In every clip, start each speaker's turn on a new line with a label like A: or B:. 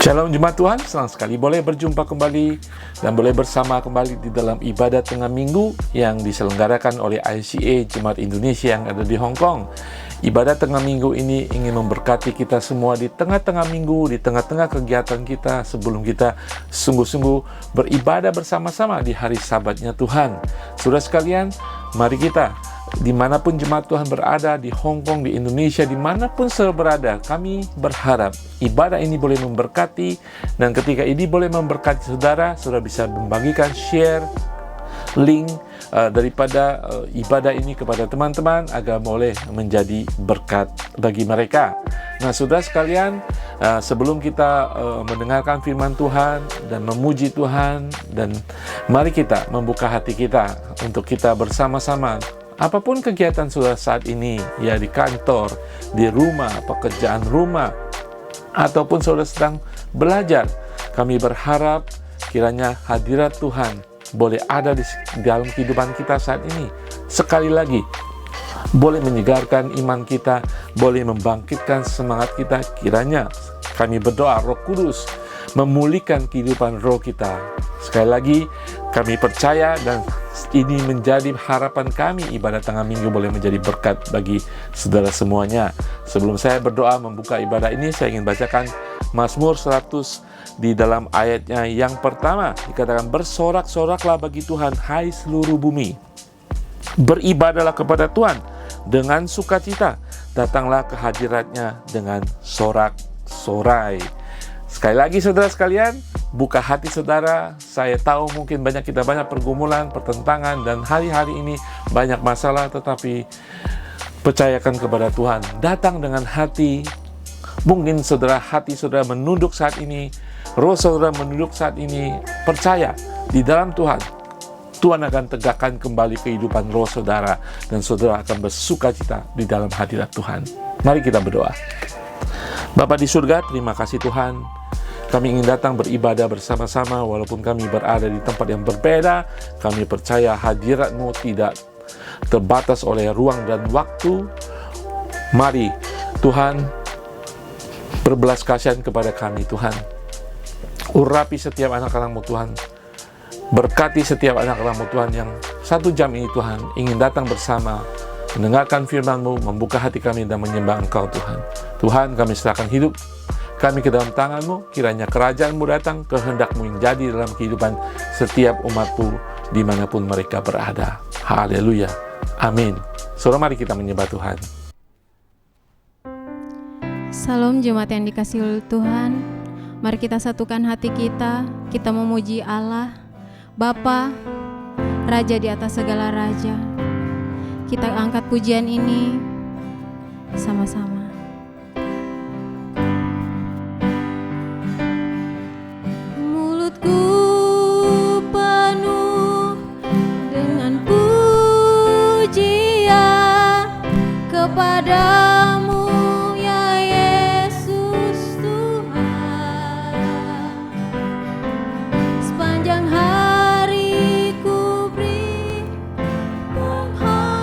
A: Shalom Jemaat Tuhan, senang sekali boleh berjumpa kembali dan boleh bersama kembali di dalam ibadat tengah minggu yang diselenggarakan oleh ICA Jemaat Indonesia yang ada di Hong Kong. Ibadat tengah minggu ini ingin memberkati kita semua di tengah-tengah minggu, di tengah-tengah kegiatan kita sebelum kita sungguh-sungguh beribadah bersama-sama di hari Sabatnya Tuhan. Saudara sekalian, mari kita dimanapun jemaat Tuhan berada, di Hong Kong, di Indonesia, dimanapun saudara berada, kami berharap ibadah ini boleh memberkati, dan ketika ini boleh memberkati saudara bisa membagikan share link daripada ibadah ini kepada teman-teman agar boleh menjadi berkat bagi mereka. Nah, saudara sekalian, sebelum kita mendengarkan firman Tuhan dan memuji Tuhan, dan mari kita membuka hati kita untuk kita bersama-sama. Apapun kegiatan saudara saat ini, ya di kantor, di rumah, pekerjaan rumah, ataupun saudara sedang belajar, kami berharap kiranya hadirat Tuhan boleh ada di dalam kehidupan kita saat ini. Sekali lagi, boleh menyegarkan iman kita, boleh membangkitkan semangat kita. Kiranya kami berdoa Roh Kudus memulihkan kehidupan roh kita. Sekali lagi, kami percaya dan ini menjadi harapan kami, ibadah tengah minggu boleh menjadi berkat bagi saudara semuanya. Sebelum saya berdoa membuka ibadah ini, saya ingin bacakan Mazmur 100 di dalam ayatnya yang pertama. Dikatakan, bersorak-soraklah bagi Tuhan, hai seluruh bumi. Beribadahlah kepada Tuhan dengan sukacita. Datanglah ke hadiratnya dengan sorak-sorai. Sekali lagi saudara sekalian, buka hati saudara. Saya tahu mungkin kita banyak pergumulan, pertentangan, dan hari-hari ini banyak masalah, tetapi percayakan kepada Tuhan. Datang dengan hati. Mungkin hati saudara menunduk saat ini, roh saudara menunduk saat ini. Percaya di dalam Tuhan, Tuhan akan tegakkan kembali kehidupan roh saudara, dan saudara akan bersukacita di dalam hadirat Tuhan. Mari kita berdoa. Bapa di surga, terima kasih Tuhan. Kami ingin datang beribadah bersama-sama walaupun kami berada di tempat yang berbeda. Kami percaya hadirat-Mu tidak terbatas oleh ruang dan waktu. Mari Tuhan berbelas kasihan kepada kami Tuhan. Urapi setiap anak-anak-Mu Tuhan. Berkati setiap anak-anak-Mu Tuhan yang 1 jam ini Tuhan ingin datang bersama, mendengarkan firman-Mu, membuka hati kami dan menyembah Engkau Tuhan. Tuhan, kami serahkan hidup kami ke dalam tangan-Mu. Kiranya kerajaan-Mu datang, kehendak-Mu yang jadi dalam kehidupan setiap umat-Mu dimanapun mereka berada. Haleluya. Amin. Saudara, mari kita menyembah Tuhan.
B: Salam jemaat yang dikasihi oleh Tuhan. Mari kita satukan hati kita memuji Allah, Bapa, Raja di atas segala raja. Kita angkat pujian ini sama-sama. Mulutku penuh dengan pujian kepadamu, ya Yesus Tuhan. Sepanjang hari ku beri penghormatan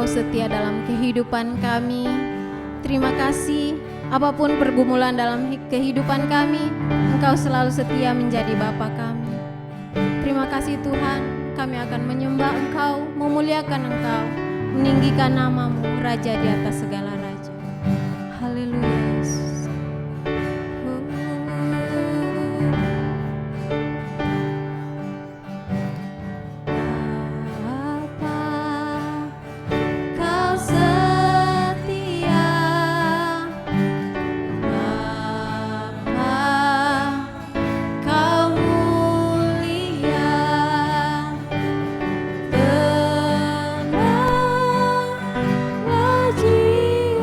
B: setia dalam kehidupan kami. Terima kasih, apapun pergumulan dalam kehidupan kami, Engkau selalu setia menjadi Bapa kami. Terima kasih Tuhan, kami akan menyembah Engkau, memuliakan Engkau, meninggikan namamu, Raja di atas segala raja. Haleluya Yesus.
C: Tenanglah jiwa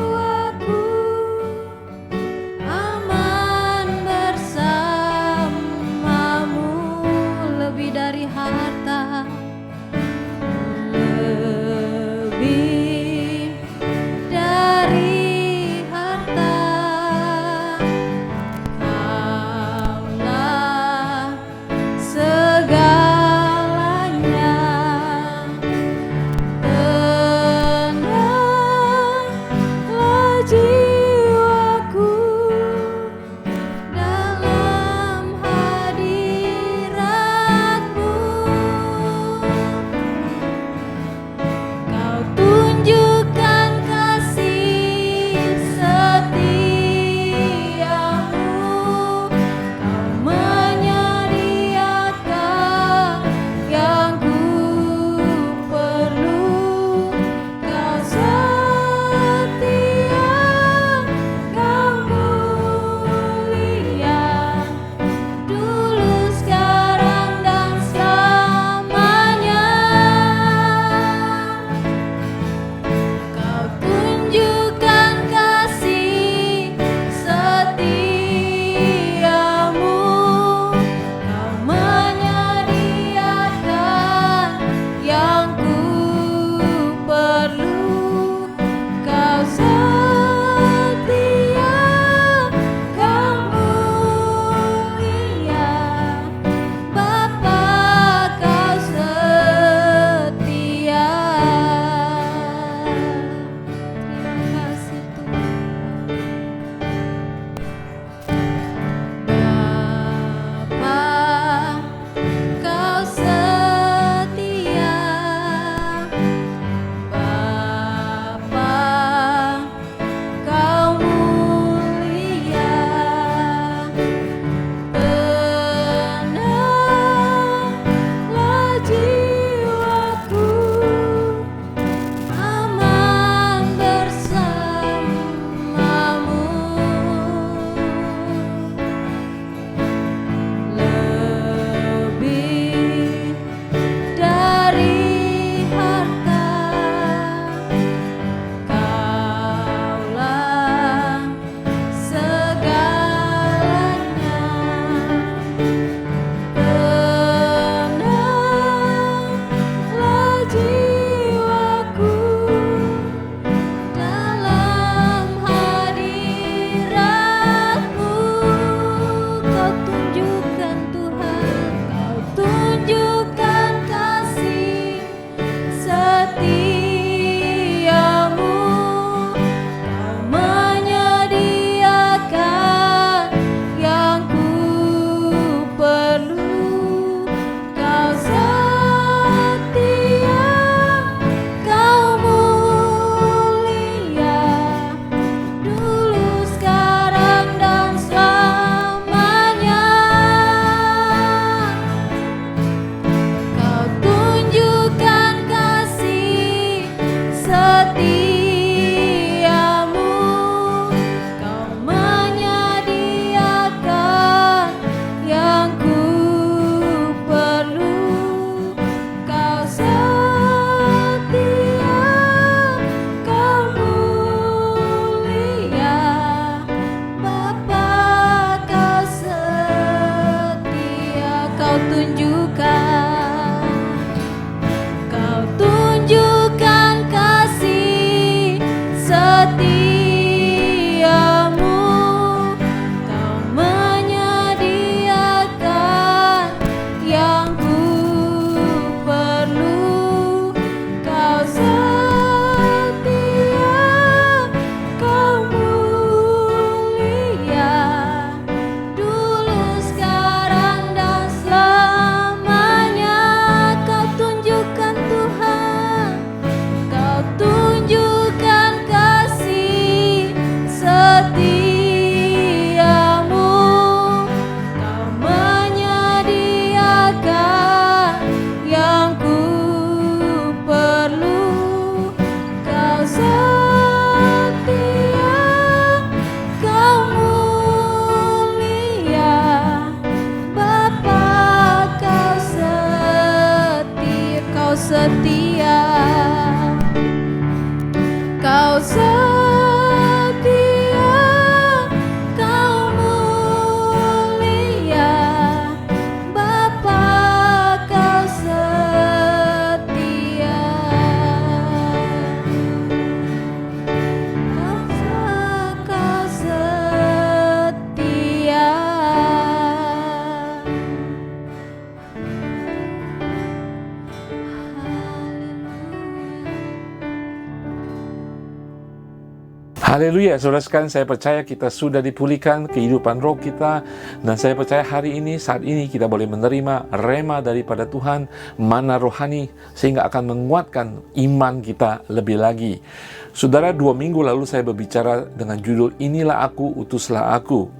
A: Haleluya, saudara sekalian, saya percaya kita sudah dipulihkan kehidupan roh kita. Dan saya percaya hari ini, saat ini kita boleh menerima rema daripada Tuhan, mana rohani, sehingga akan menguatkan iman kita lebih lagi. Saudara, 2 minggu lalu saya berbicara dengan judul Inilah Aku, Utuslah Aku.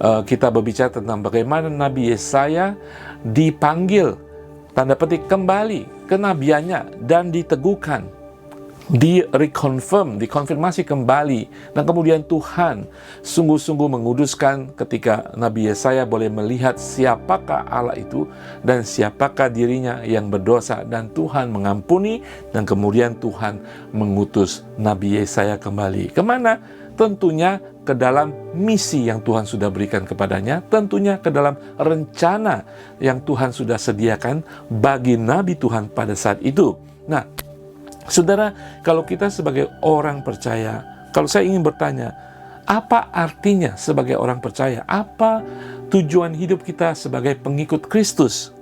A: Kita berbicara tentang bagaimana Nabi Yesaya dipanggil, tanda petik, kembali kenabiannya dan diteguhkan, dikonfirmasi kembali. Dan kemudian Tuhan sungguh-sungguh menguduskan ketika Nabi Yesaya boleh melihat siapakah Allah itu dan siapakah dirinya yang berdosa, dan Tuhan mengampuni, dan kemudian Tuhan mengutus Nabi Yesaya kembali. Kemana? Tentunya ke dalam misi yang Tuhan sudah berikan kepadanya, tentunya ke dalam rencana yang Tuhan sudah sediakan bagi Nabi Tuhan pada saat itu. Nah, saudara, kalau kita sebagai orang percaya, kalau saya ingin bertanya, apa artinya sebagai orang percaya? Apa tujuan hidup kita sebagai pengikut Kristus?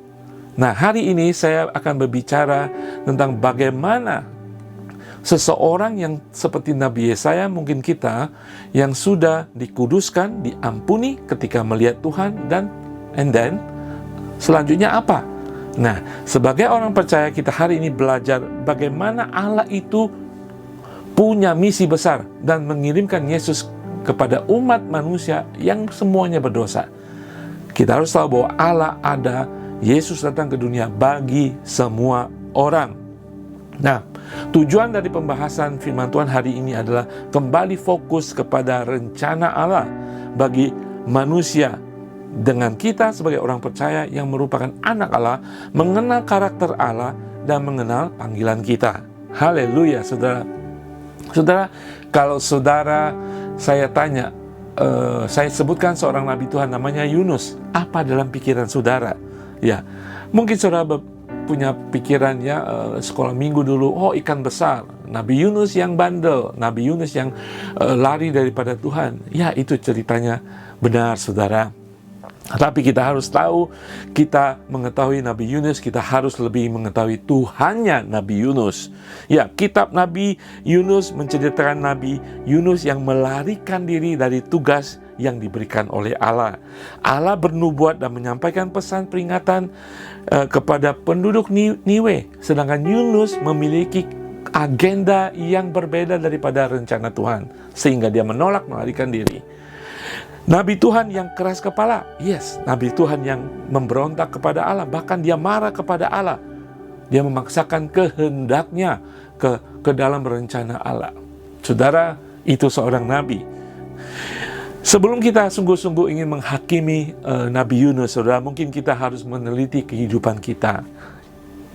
A: Nah, hari ini saya akan berbicara tentang bagaimana seseorang yang seperti Nabi Yesaya, mungkin kita, yang sudah dikuduskan, diampuni ketika melihat Tuhan, dan selanjutnya apa? Nah, sebagai orang percaya, kita hari ini belajar bagaimana Allah itu punya misi besar dan mengirimkan Yesus kepada umat manusia yang semuanya berdosa. Kita harus tahu bahwa Allah ada, Yesus datang ke dunia bagi semua orang. Nah, tujuan dari pembahasan firman Tuhan hari ini adalah kembali fokus kepada rencana Allah bagi manusia, dengan kita sebagai orang percaya yang merupakan anak Allah, mengenal karakter Allah dan mengenal panggilan kita. Haleluya, saudara. Saudara, kalau saudara, saya tanya, saya sebutkan seorang nabi Tuhan namanya Yunus. Apa dalam pikiran saudara? Ya, mungkin saudara punya pikiran, ya, sekolah minggu dulu, oh, ikan besar, Nabi Yunus yang bandel, Nabi Yunus yang lari daripada Tuhan. Ya, itu ceritanya benar, saudara. Tapi kita harus tahu, kita mengetahui Nabi Yunus, kita harus lebih mengetahui Tuhannya Nabi Yunus. Ya, kitab Nabi Yunus menceritakan Nabi Yunus yang melarikan diri dari tugas yang diberikan oleh Allah. Allah bernubuat dan menyampaikan pesan peringatan kepada penduduk Niwe, sedangkan Yunus memiliki agenda yang berbeda daripada rencana Tuhan, sehingga dia menolak melarikan diri. Nabi Tuhan yang keras kepala, yes, Nabi Tuhan yang memberontak kepada Allah, bahkan dia marah kepada Allah. Dia memaksakan kehendaknya ke dalam rencana Allah. Saudara, itu seorang nabi. Sebelum kita sungguh-sungguh ingin menghakimi Nabi Yunus, saudara, mungkin kita harus meneliti kehidupan kita.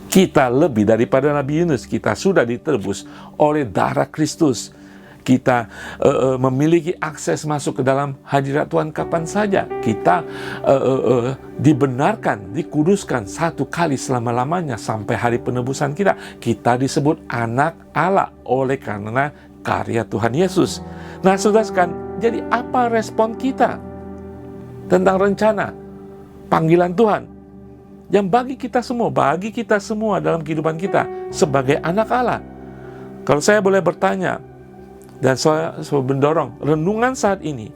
A: Kita lebih daripada Nabi Yunus, kita sudah ditebus oleh darah Kristus. Kita memiliki akses masuk ke dalam hadirat Tuhan kapan saja. Kita dibenarkan, dikuduskan satu kali selama-lamanya sampai hari penebusan kita. Kita disebut anak Allah oleh karena karya Tuhan Yesus. Nah, saudara sekalian, jadi apa respon kita tentang rencana panggilan Tuhan yang bagi kita semua dalam kehidupan kita sebagai anak Allah? Kalau saya boleh bertanya, dan saya mendorong renungan saat ini,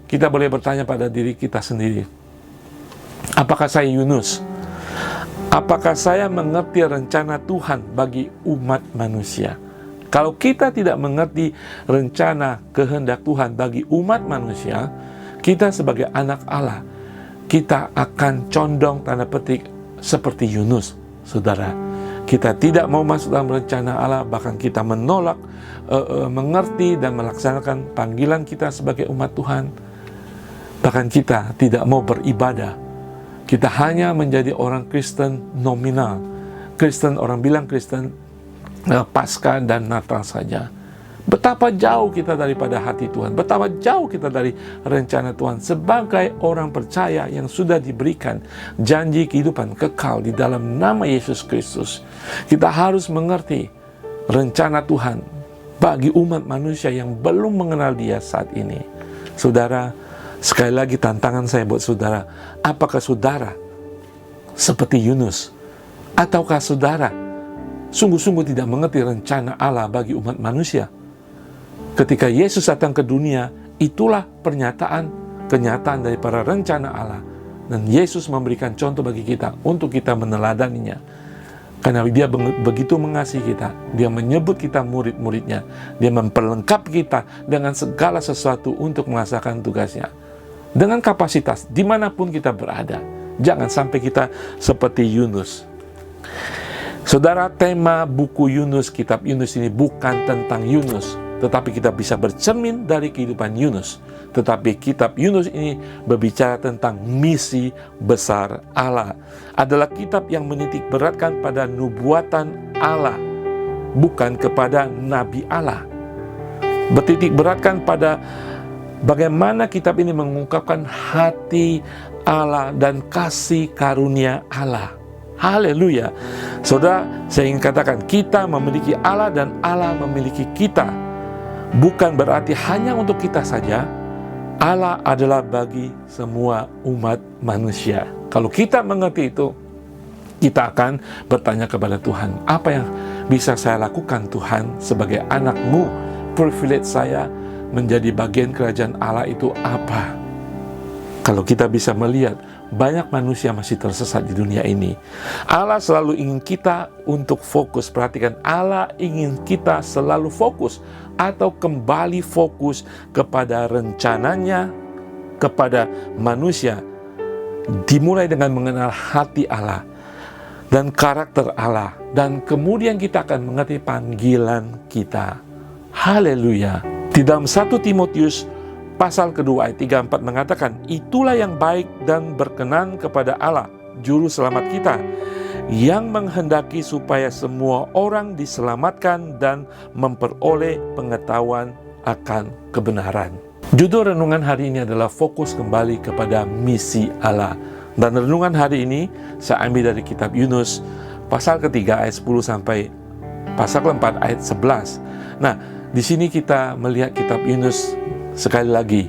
A: kita boleh bertanya pada diri kita sendiri, apakah saya Yunus? Apakah saya mengerti rencana Tuhan bagi umat manusia? Kalau kita tidak mengerti rencana kehendak Tuhan bagi umat manusia, kita sebagai anak Allah, kita akan condong, tanda petik, seperti Yunus, saudara. Kita tidak mau masuk dalam rencana Allah, bahkan kita menolak mengerti dan melaksanakan panggilan kita sebagai umat Tuhan. Bahkan kita tidak mau beribadah. Kita hanya menjadi orang Kristen nominal. Kristen, orang bilang Kristen Paskah dan Natal saja. Betapa jauh kita daripada hati Tuhan, betapa jauh kita dari rencana Tuhan sebagai orang percaya yang sudah diberikan janji kehidupan kekal di dalam nama Yesus Kristus. Kita harus mengerti rencana Tuhan bagi umat manusia yang belum mengenal Dia saat ini. Saudara, sekali lagi tantangan saya buat saudara, apakah saudara seperti Yunus? Ataukah saudara sungguh-sungguh tidak mengerti rencana Allah bagi umat manusia? Ketika Yesus datang ke dunia, itulah kenyataan daripada rencana Allah. Dan Yesus memberikan contoh bagi kita untuk kita meneladaninya. Karena dia begitu mengasihi kita, dia menyebut kita murid-muridnya, dia memperlengkapi kita dengan segala sesuatu untuk melaksanakan tugasnya. Dengan kapasitas, dimanapun kita berada. Jangan sampai kita seperti Yunus. Saudara, tema buku Yunus, kitab Yunus ini bukan tentang Yunus, tetapi kita bisa bercermin dari kehidupan Yunus. Tetapi kitab Yunus ini berbicara tentang misi besar Allah. Adalah kitab yang menitik beratkan pada nubuatan Allah, bukan kepada Nabi Allah. Bertitik beratkan pada bagaimana kitab ini mengungkapkan hati Allah dan kasih karunia Allah. Haleluya. Saudara, saya ingin katakan, kita memiliki Allah dan Allah memiliki kita. Bukan berarti hanya untuk kita saja. Allah adalah bagi semua umat manusia. Kalau kita mengerti itu, kita akan bertanya kepada Tuhan, apa yang bisa saya lakukan Tuhan sebagai anak-Mu? Privilege saya menjadi bagian kerajaan Allah itu apa? Kalau kita bisa melihat, banyak manusia masih tersesat di dunia ini. Allah selalu ingin kita untuk fokus. Perhatikan, Allah ingin kita selalu fokus atau kembali fokus kepada rencananya, kepada manusia. Dimulai dengan mengenal hati Allah dan karakter Allah. Dan kemudian kita akan mengerti panggilan kita. Haleluya. Di dalam 1 Timotius pasal kedua ayat 3-4 mengatakan, itulah yang baik dan berkenan kepada Allah, juru selamat kita, yang menghendaki supaya semua orang diselamatkan dan memperoleh pengetahuan akan kebenaran. Judul renungan hari ini adalah fokus kembali kepada misi Allah. Dan renungan hari ini saya ambil dari kitab Yunus pasal ketiga ayat 10 sampai pasal keempat ayat 11. Nah, di sini kita melihat kitab Yunus sekali lagi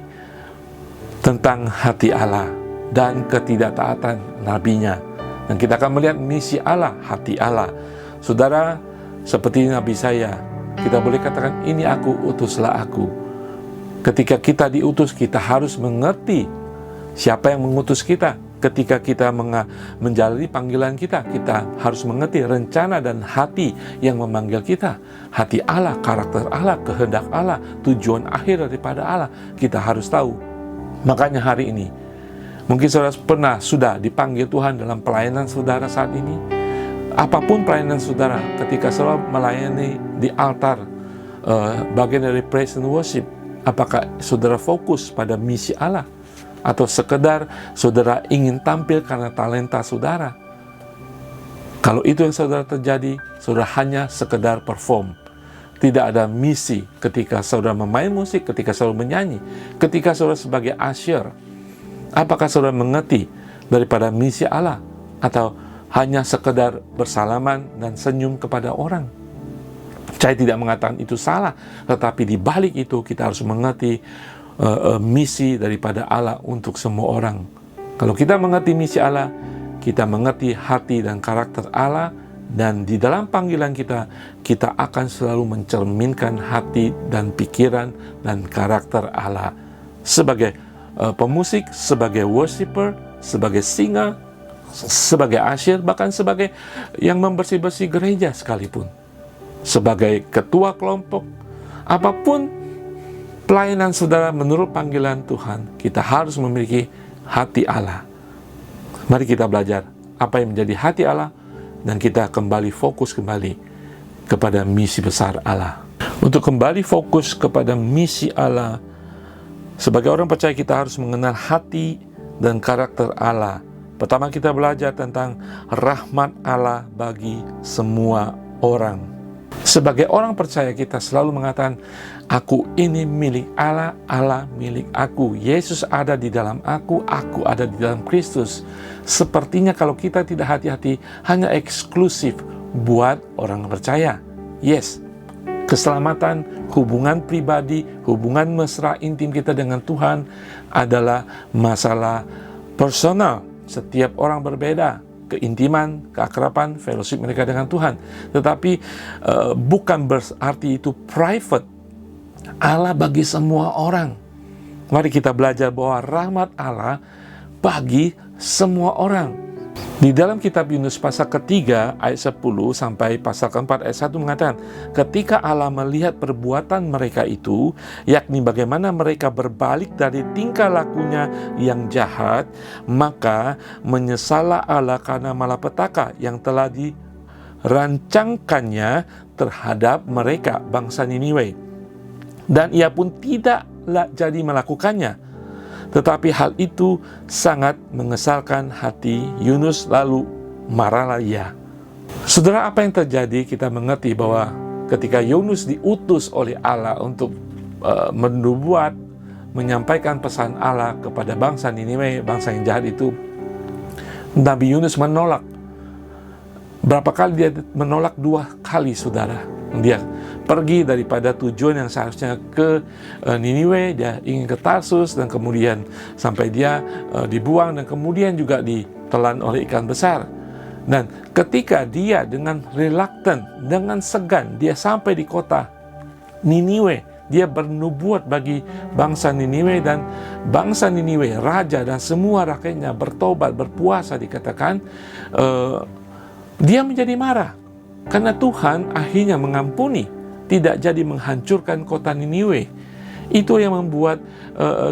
A: tentang hati Allah dan ketidaktaatan nabinya. Dan kita akan melihat misi Allah, hati Allah. Saudara, seperti Nabi saya, kita boleh katakan, ini aku, utuslah aku. Ketika kita diutus, kita harus mengerti siapa yang mengutus kita. Ketika kita menjalani panggilan kita, kita harus mengerti rencana dan hati yang memanggil kita. Hati Allah, karakter Allah, kehendak Allah, tujuan akhir daripada Allah, kita harus tahu. Makanya hari ini, mungkin saudara sudah dipanggil Tuhan dalam pelayanan saudara saat ini. Apapun pelayanan saudara, ketika saudara melayani di altar, bagian dari praise and worship, apakah saudara fokus pada misi Allah? Atau sekedar saudara ingin tampil karena talenta saudara? Kalau itu yang saudara terjadi, saudara hanya sekedar perform. Tidak ada misi ketika saudara memain musik, ketika saudara menyanyi, ketika saudara sebagai usher. Apakah saudara mengerti daripada misi Allah? Atau hanya sekedar bersalaman dan senyum kepada orang? Saya tidak mengatakan itu salah, tetapi di balik itu kita harus mengerti misi daripada Allah untuk semua orang. Kalau kita mengerti misi Allah, kita mengerti hati dan karakter Allah, dan di dalam panggilan kita, kita akan selalu mencerminkan hati dan pikiran dan karakter Allah. Sebagai pemusik, sebagai worshiper, sebagai singer, sebagai usher, bahkan sebagai yang membersih-bersih gereja sekalipun. Sebagai ketua kelompok, apapun pelayanan saudara menurut panggilan Tuhan, kita harus memiliki hati Allah. Mari kita belajar apa yang menjadi hati Allah, dan kita kembali fokus kembali kepada misi besar Allah. Untuk kembali fokus kepada misi Allah, sebagai orang percaya kita harus mengenal hati dan karakter Allah. Pertama, kita belajar tentang rahmat Allah bagi semua orang. Sebagai orang percaya, kita selalu mengatakan, aku ini milik Allah, Allah milik aku. Yesus ada di dalam aku ada di dalam Kristus. Sepertinya kalau kita tidak hati-hati, hanya eksklusif buat orang percaya. Yes, keselamatan, hubungan pribadi, hubungan mesra intim kita dengan Tuhan adalah masalah personal. Setiap orang berbeda, keintiman, keakraban, fellowship mereka dengan Tuhan. Tetapi bukan berarti itu private. Allah bagi semua orang. Mari kita belajar bahwa rahmat Allah bagi semua orang. Di dalam kitab Yunus pasal ketiga ayat 10 sampai pasal keempat ayat 1 mengatakan, ketika Allah melihat perbuatan mereka itu, yakni bagaimana mereka berbalik dari tingkah lakunya yang jahat, maka menyesallah Allah karena malapetaka yang telah dirancangkannya terhadap mereka, bangsa Niniwe. Dan ia pun tidaklah jadi melakukannya. Tetapi hal itu sangat mengesalkan hati Yunus, lalu marahlah ia. Saudara, apa yang terjadi? Kita mengerti bahwa ketika Yunus diutus oleh Allah untuk menubuat, menyampaikan pesan Allah kepada bangsa Niniwe, bangsa yang jahat itu, Nabi Yunus menolak. Berapa kali dia menolak? 2 kali, saudara. Dia pergi daripada tujuan yang seharusnya ke Niniwe, dia ingin ke Tarsus, dan kemudian sampai dia dibuang, dan kemudian juga ditelan oleh ikan besar. Dan ketika dia dengan reluctant, dengan segan, dia sampai di kota Niniwe, dia bernubuat bagi bangsa Niniwe, dan bangsa Niniwe, raja dan semua rakyatnya bertobat, berpuasa, dikatakan dia menjadi marah karena Tuhan akhirnya mengampuni, tidak jadi menghancurkan kota Niniwe. Itu yang membuat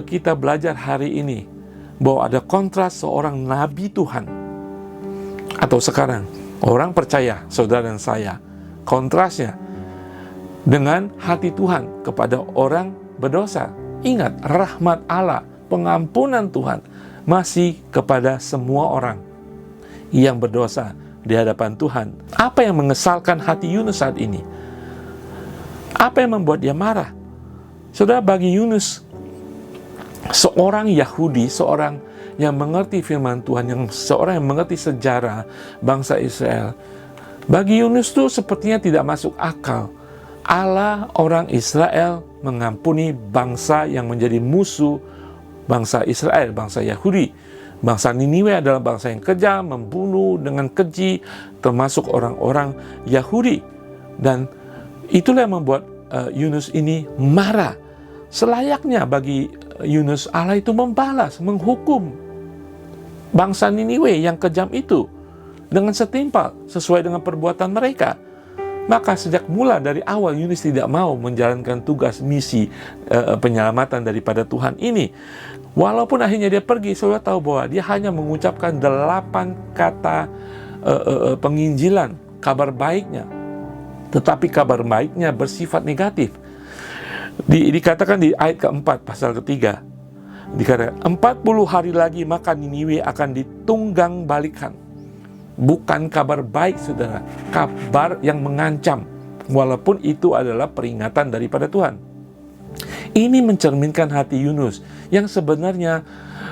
A: kita belajar hari ini bahwa ada kontras seorang nabi Tuhan, atau sekarang orang percaya, saudara dan saya, kontrasnya dengan hati Tuhan kepada orang berdosa. Ingat, rahmat Allah, pengampunan Tuhan masih kepada semua orang yang berdosa di hadapan Tuhan. Apa yang mengesalkan hati Yunus saat ini? Apa yang membuat dia marah? Saudara, bagi Yunus, seorang Yahudi, seorang yang mengerti firman Tuhan, seorang yang mengerti sejarah bangsa Israel, bagi Yunus itu sepertinya tidak masuk akal. Allah, orang Israel, mengampuni bangsa yang menjadi musuh bangsa Israel, bangsa Yahudi. Bangsa Niniwe adalah bangsa yang kejam, membunuh dengan keji, termasuk orang-orang Yahudi. Dan itulah yang membuat Yunus ini marah. Selayaknya bagi Yunus, Allah itu membalas, menghukum bangsa Niniwe yang kejam itu dengan setimpal sesuai dengan perbuatan mereka. Maka sejak mula dari awal Yunus tidak mau menjalankan tugas misi penyelamatan daripada Tuhan ini. Walaupun akhirnya dia pergi, saudara tahu bahwa dia hanya mengucapkan 8 kata penginjilan, kabar baiknya. Tetapi kabar baiknya bersifat negatif. Dikatakan di ayat keempat, pasal ketiga, dikatakan 40 hari lagi maka Niniwe akan ditunggang balikan. Bukan kabar baik, saudara, kabar yang mengancam, walaupun itu adalah peringatan daripada Tuhan. Ini mencerminkan hati Yunus yang sebenarnya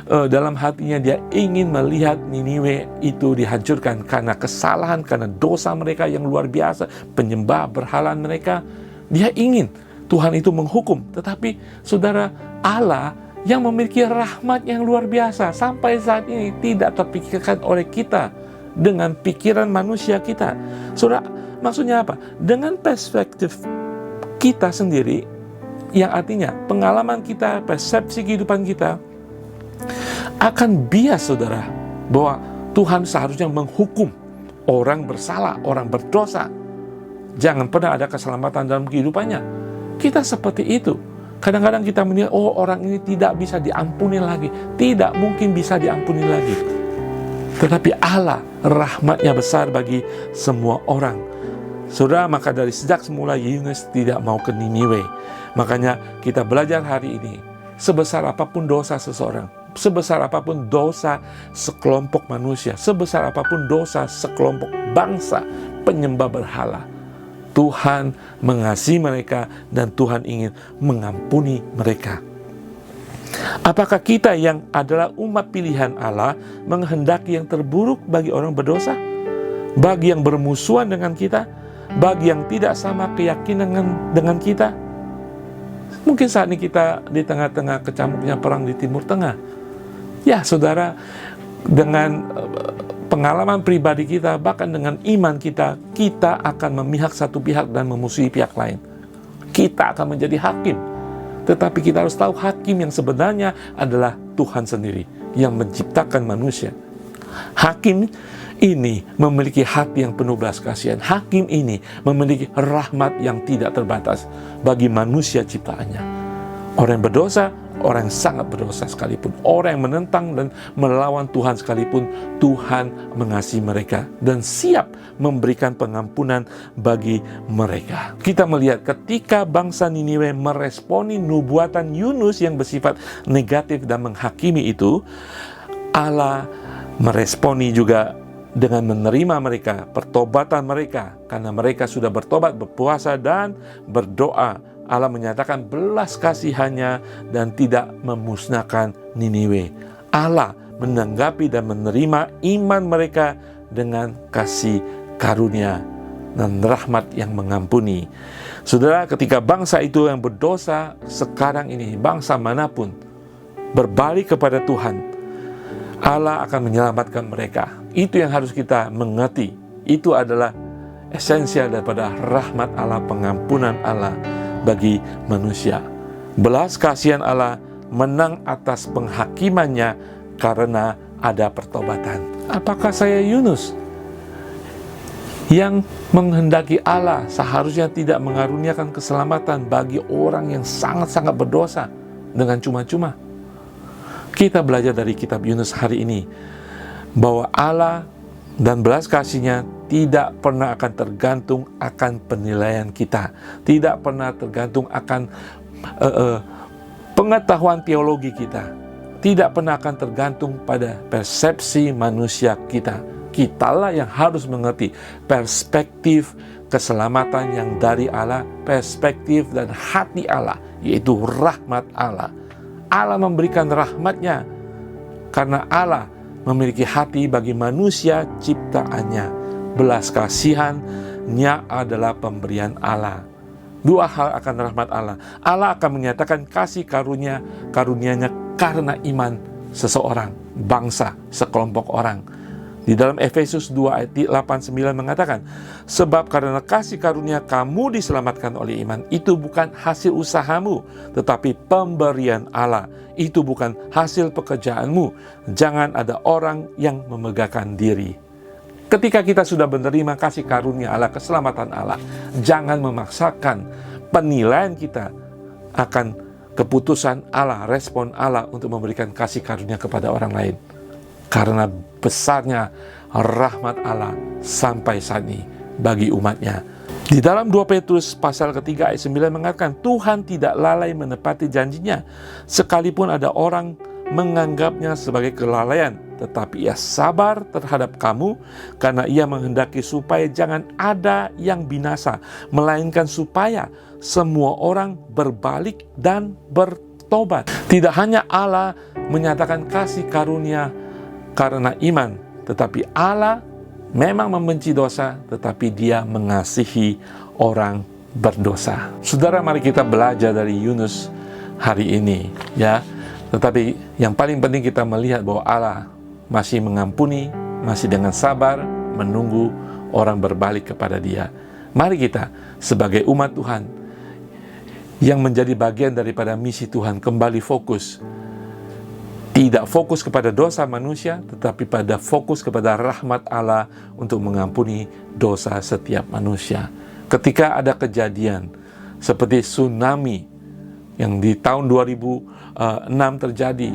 A: dalam hatinya dia ingin melihat Niniwe itu dihancurkan karena kesalahan, karena dosa mereka yang luar biasa, penyembah berhalaan mereka. Dia ingin Tuhan itu menghukum, tetapi saudara, Allah yang memiliki rahmat yang luar biasa sampai saat ini tidak terpikirkan oleh kita dengan pikiran manusia kita. Saudara, maksudnya apa? Dengan perspektif kita sendiri, yang artinya pengalaman kita, persepsi kehidupan kita akan bias, saudara, bahwa Tuhan seharusnya menghukum orang bersalah, orang berdosa. Jangan pernah ada keselamatan dalam kehidupannya. Kita seperti itu. Kadang-kadang kita menilai, oh, orang ini tidak bisa diampuni lagi, tidak mungkin bisa diampuni lagi. Tetapi Allah, rahmatnya besar bagi semua orang. Saudara, maka dari sejak semula Yunus tidak mau ke Niniwe. Makanya kita belajar hari ini, sebesar apapun dosa seseorang, sebesar apapun dosa sekelompok manusia, sebesar apapun dosa sekelompok bangsa penyembah berhala, Tuhan mengasihi mereka dan Tuhan ingin mengampuni mereka. Apakah kita yang adalah umat pilihan Allah menghendaki yang terburuk bagi orang berdosa? Bagi yang bermusuhan dengan kita? Bagi yang tidak sama keyakinan dengan kita? Mungkin saat ini kita di tengah-tengah kecamuknya perang di Timur Tengah. Ya, saudara, dengan pengalaman pribadi kita, bahkan dengan iman kita, kita akan memihak satu pihak dan memusuhi pihak lain. Kita akan menjadi hakim. Tetapi kita harus tahu hakim yang sebenarnya adalah Tuhan sendiri yang menciptakan manusia. Hakim ini memiliki hati yang penuh belas kasihan. Hakim ini memiliki rahmat yang tidak terbatas bagi manusia ciptaannya. Orang yang berdosa, orang yang sangat berdosa sekalipun, orang yang menentang dan melawan Tuhan sekalipun, Tuhan mengasihi mereka dan siap memberikan pengampunan bagi mereka. Kita melihat ketika bangsa Niniwe meresponi nubuatan Yunus yang bersifat negatif dan menghakimi itu, Allah meresponi juga dengan menerima mereka, pertobatan mereka, karena mereka sudah bertobat, berpuasa dan berdoa. Allah menyatakan belas kasihannya dan tidak memusnahkan Niniwe. Allah menanggapi dan menerima iman mereka dengan kasih karunia dan rahmat yang mengampuni. Saudara, ketika bangsa itu yang berdosa sekarang ini, bangsa manapun berbalik kepada Tuhan, Allah akan menyelamatkan mereka. Itu yang harus kita mengerti. Itu adalah esensial daripada rahmat Allah, pengampunan Allah bagi manusia. Belas kasihan Allah menang atas penghakimannya karena ada pertobatan. Apakah saya Yunus yang menghendaki Allah seharusnya tidak mengaruniakan keselamatan bagi orang yang sangat-sangat berdosa dengan cuma-cuma? Kita belajar dari kitab Yunus hari ini bahwa Allah dan belas kasihnya tidak pernah akan tergantung akan penilaian kita, tidak pernah tergantung akan pengetahuan teologi kita, tidak pernah akan tergantung pada persepsi manusia kita. Kitalah yang harus mengerti perspektif keselamatan yang dari Allah, perspektif dan hati Allah, yaitu rahmat Allah. Allah memberikan rahmatnya karena Allah memiliki hati bagi manusia ciptaannya. Belas kasihannya adalah pemberian Allah. Dua hal akan rahmat Allah. Allah akan menyatakan kasih karunia-nya karena iman seseorang, bangsa, sekelompok orang. Di dalam Efesus 2 ayat 8-9 mengatakan, sebab karena kasih karunia kamu diselamatkan oleh iman, itu bukan hasil usahamu, tetapi pemberian Allah. Itu bukan hasil pekerjaanmu. Jangan ada orang yang memegahkan diri. Ketika kita sudah menerima kasih karunia Allah, keselamatan Allah, jangan memaksakan penilaian kita akan keputusan Allah, respon Allah untuk memberikan kasih karunia kepada orang lain. Karena besarnya rahmat Allah sampai saat ini bagi umatnya. Di dalam 2 Petrus pasal ketiga ayat 9 mengatakan, Tuhan tidak lalai menepati janjinya, sekalipun ada orang menganggapnya sebagai kelalaian, tetapi ia sabar terhadap kamu, karena ia menghendaki supaya jangan ada yang binasa, melainkan supaya semua orang berbalik dan bertobat. Tidak hanya Allah menyatakan kasih karunia karena iman, tetapi Allah memang membenci dosa, tetapi Dia mengasihi orang berdosa. Saudara, mari kita belajar dari Yunus hari ini, ya. Tetapi yang paling penting kita melihat bahwa Allah masih mengampuni, masih dengan sabar menunggu orang berbalik kepada Dia. Mari kita sebagai umat Tuhan yang menjadi bagian daripada misi Tuhan kembali fokus. Tidak fokus kepada dosa manusia, tetapi pada fokus kepada rahmat Allah untuk mengampuni dosa setiap manusia. Ketika ada kejadian seperti tsunami yang di tahun 2006 terjadi,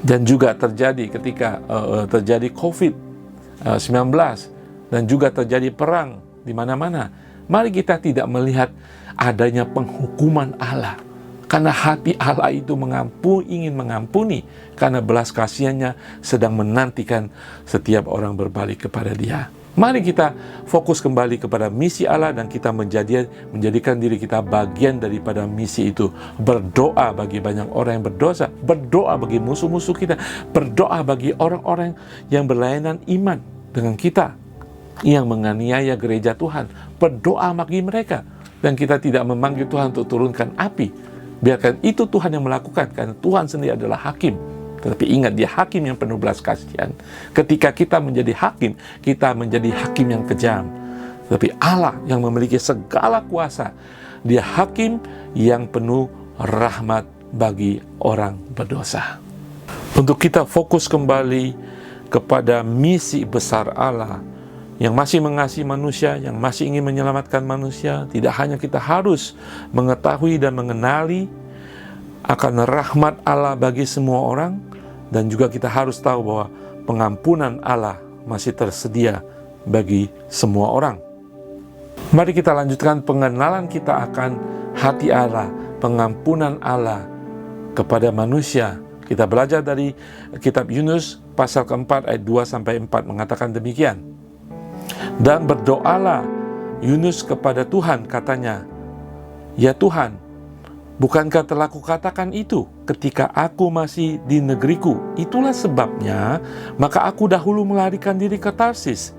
A: dan juga terjadi ketika terjadi COVID-19, dan juga terjadi perang di mana-mana, mari kita tidak melihat adanya penghukuman Allah. Karena hati Allah itu ingin mengampuni, karena belas kasihannya sedang menantikan setiap orang berbalik kepada Dia. Mari kita fokus kembali kepada misi Allah dan kita menjadikan diri kita bagian daripada misi itu. Berdoa bagi banyak orang yang berdosa, berdoa bagi musuh-musuh kita, berdoa bagi orang-orang yang berlainan iman dengan kita, yang menganiaya gereja Tuhan. Berdoa bagi mereka, dan kita tidak memanggil Tuhan untuk turunkan api. Biarkan itu Tuhan yang melakukan, karena Tuhan sendiri adalah hakim. Tetapi ingat, Dia hakim yang penuh belas kasihan. Ketika kita menjadi hakim, kita menjadi hakim yang kejam. Tetapi Allah yang memiliki segala kuasa, Dia hakim yang penuh rahmat bagi orang berdosa. Untuk kita fokus kembali kepada misi besar Allah yang masih mengasihi manusia, yang masih ingin menyelamatkan manusia, tidak hanya kita harus mengetahui dan mengenali akan rahmat Allah bagi semua orang, dan juga kita harus tahu bahwa pengampunan Allah masih tersedia bagi semua orang. Mari kita lanjutkan pengenalan kita akan hati Allah, pengampunan Allah kepada manusia. Kita belajar dari kitab Yunus pasal keempat ayat 2-4 mengatakan demikian. Dan berdoalah Yunus kepada Tuhan, katanya, "Ya Tuhan, bukankah telah kukatakan itu ketika aku masih di negeriku? Itulah sebabnya maka aku dahulu melarikan diri ke Tarsis.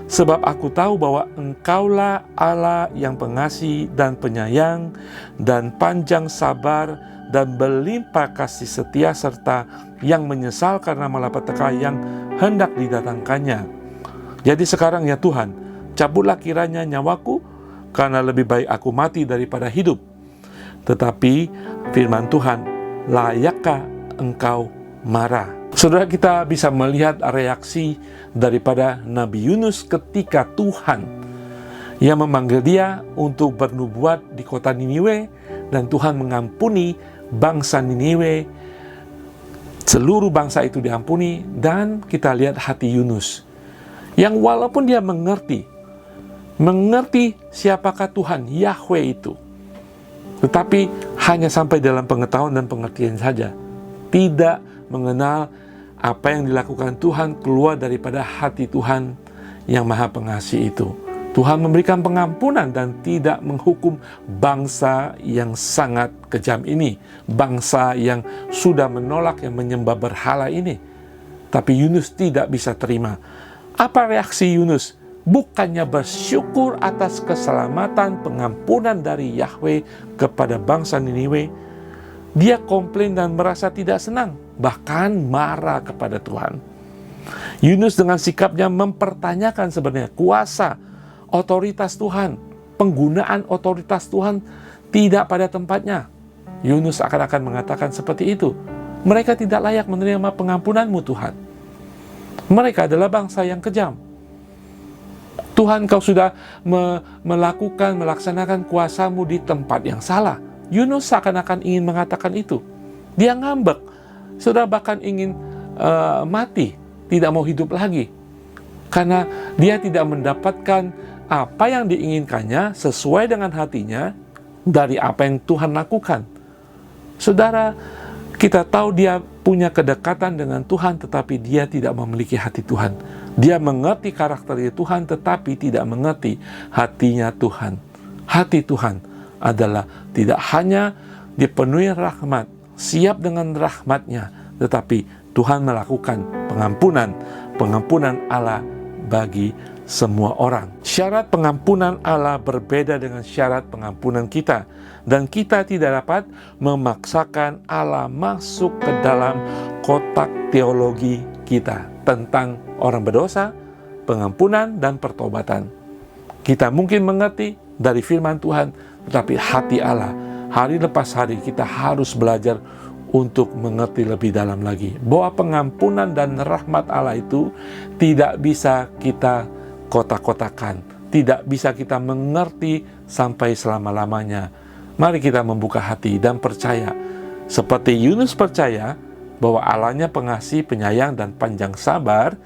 A: Sebab aku tahu bahwa Engkaulah Allah yang pengasih dan penyayang dan panjang sabar dan berlimpah kasih setia, serta yang menyesal karena malapetaka yang hendak didatangkannya. Jadi sekarang ya Tuhan, cabutlah kiranya nyawaku, karena lebih baik aku mati daripada hidup." Tetapi firman Tuhan, "Layakkah engkau marah?" Saudara, kita bisa melihat reaksi daripada Nabi Yunus ketika Tuhan yang memanggil dia untuk bernubuat di kota Niniwe, dan Tuhan mengampuni bangsa Niniwe. Seluruh bangsa itu diampuni, dan kita lihat hati Yunus yang walaupun dia mengerti siapakah Tuhan Yahweh itu, tetapi hanya sampai dalam pengetahuan dan pengertian saja, tidak mengenal apa yang dilakukan Tuhan keluar daripada hati Tuhan yang Maha Pengasih itu. Tuhan memberikan pengampunan dan tidak menghukum bangsa yang sangat kejam ini, bangsa yang sudah menolak, yang menyembah berhala ini. Tapi Yunus tidak bisa terima. Apa reaksi Yunus? Bukannya bersyukur atas keselamatan, pengampunan dari Yahweh kepada bangsa Niniwe, dia komplain dan merasa tidak senang, bahkan marah kepada Tuhan. Yunus dengan sikapnya mempertanyakan sebenarnya kuasa, otoritas Tuhan, penggunaan otoritas Tuhan tidak pada tempatnya. Yunus akan mengatakan seperti itu. Mereka tidak layak menerima pengampunanmu Tuhan. Mereka adalah bangsa yang kejam. Tuhan, kau sudah melaksanakan kuasamu di tempat yang salah. Yunus seakan-akan ingin mengatakan itu. Dia ngambek. Sudah bahkan ingin mati. Tidak mau hidup lagi. Karena dia tidak mendapatkan apa yang diinginkannya sesuai dengan hatinya dari apa yang Tuhan lakukan. Saudara, kita tahu dia punya kedekatan dengan Tuhan, tetapi dia tidak memiliki hati Tuhan. Dia mengerti karakternya Tuhan, tetapi tidak mengerti hatinya Tuhan. Hati Tuhan adalah tidak hanya dipenuhi rahmat, siap dengan rahmatnya, tetapi Tuhan melakukan pengampunan Allah bagi semua orang. Syarat pengampunan Allah berbeda dengan syarat pengampunan kita. Dan kita tidak dapat memaksakan Allah masuk ke dalam kotak teologi kita tentang orang berdosa, pengampunan, dan pertobatan. Kita mungkin mengerti dari firman Tuhan, tetapi hati Allah, hari lepas hari kita harus belajar untuk mengerti lebih dalam lagi. Bahwa pengampunan dan rahmat Allah itu tidak bisa kita kotak-kotakan, tidak bisa kita mengerti sampai selama-lamanya. Mari kita membuka hati dan percaya, seperti Yunus percaya bahwa Allahnya pengasih, penyayang, dan panjang sabar,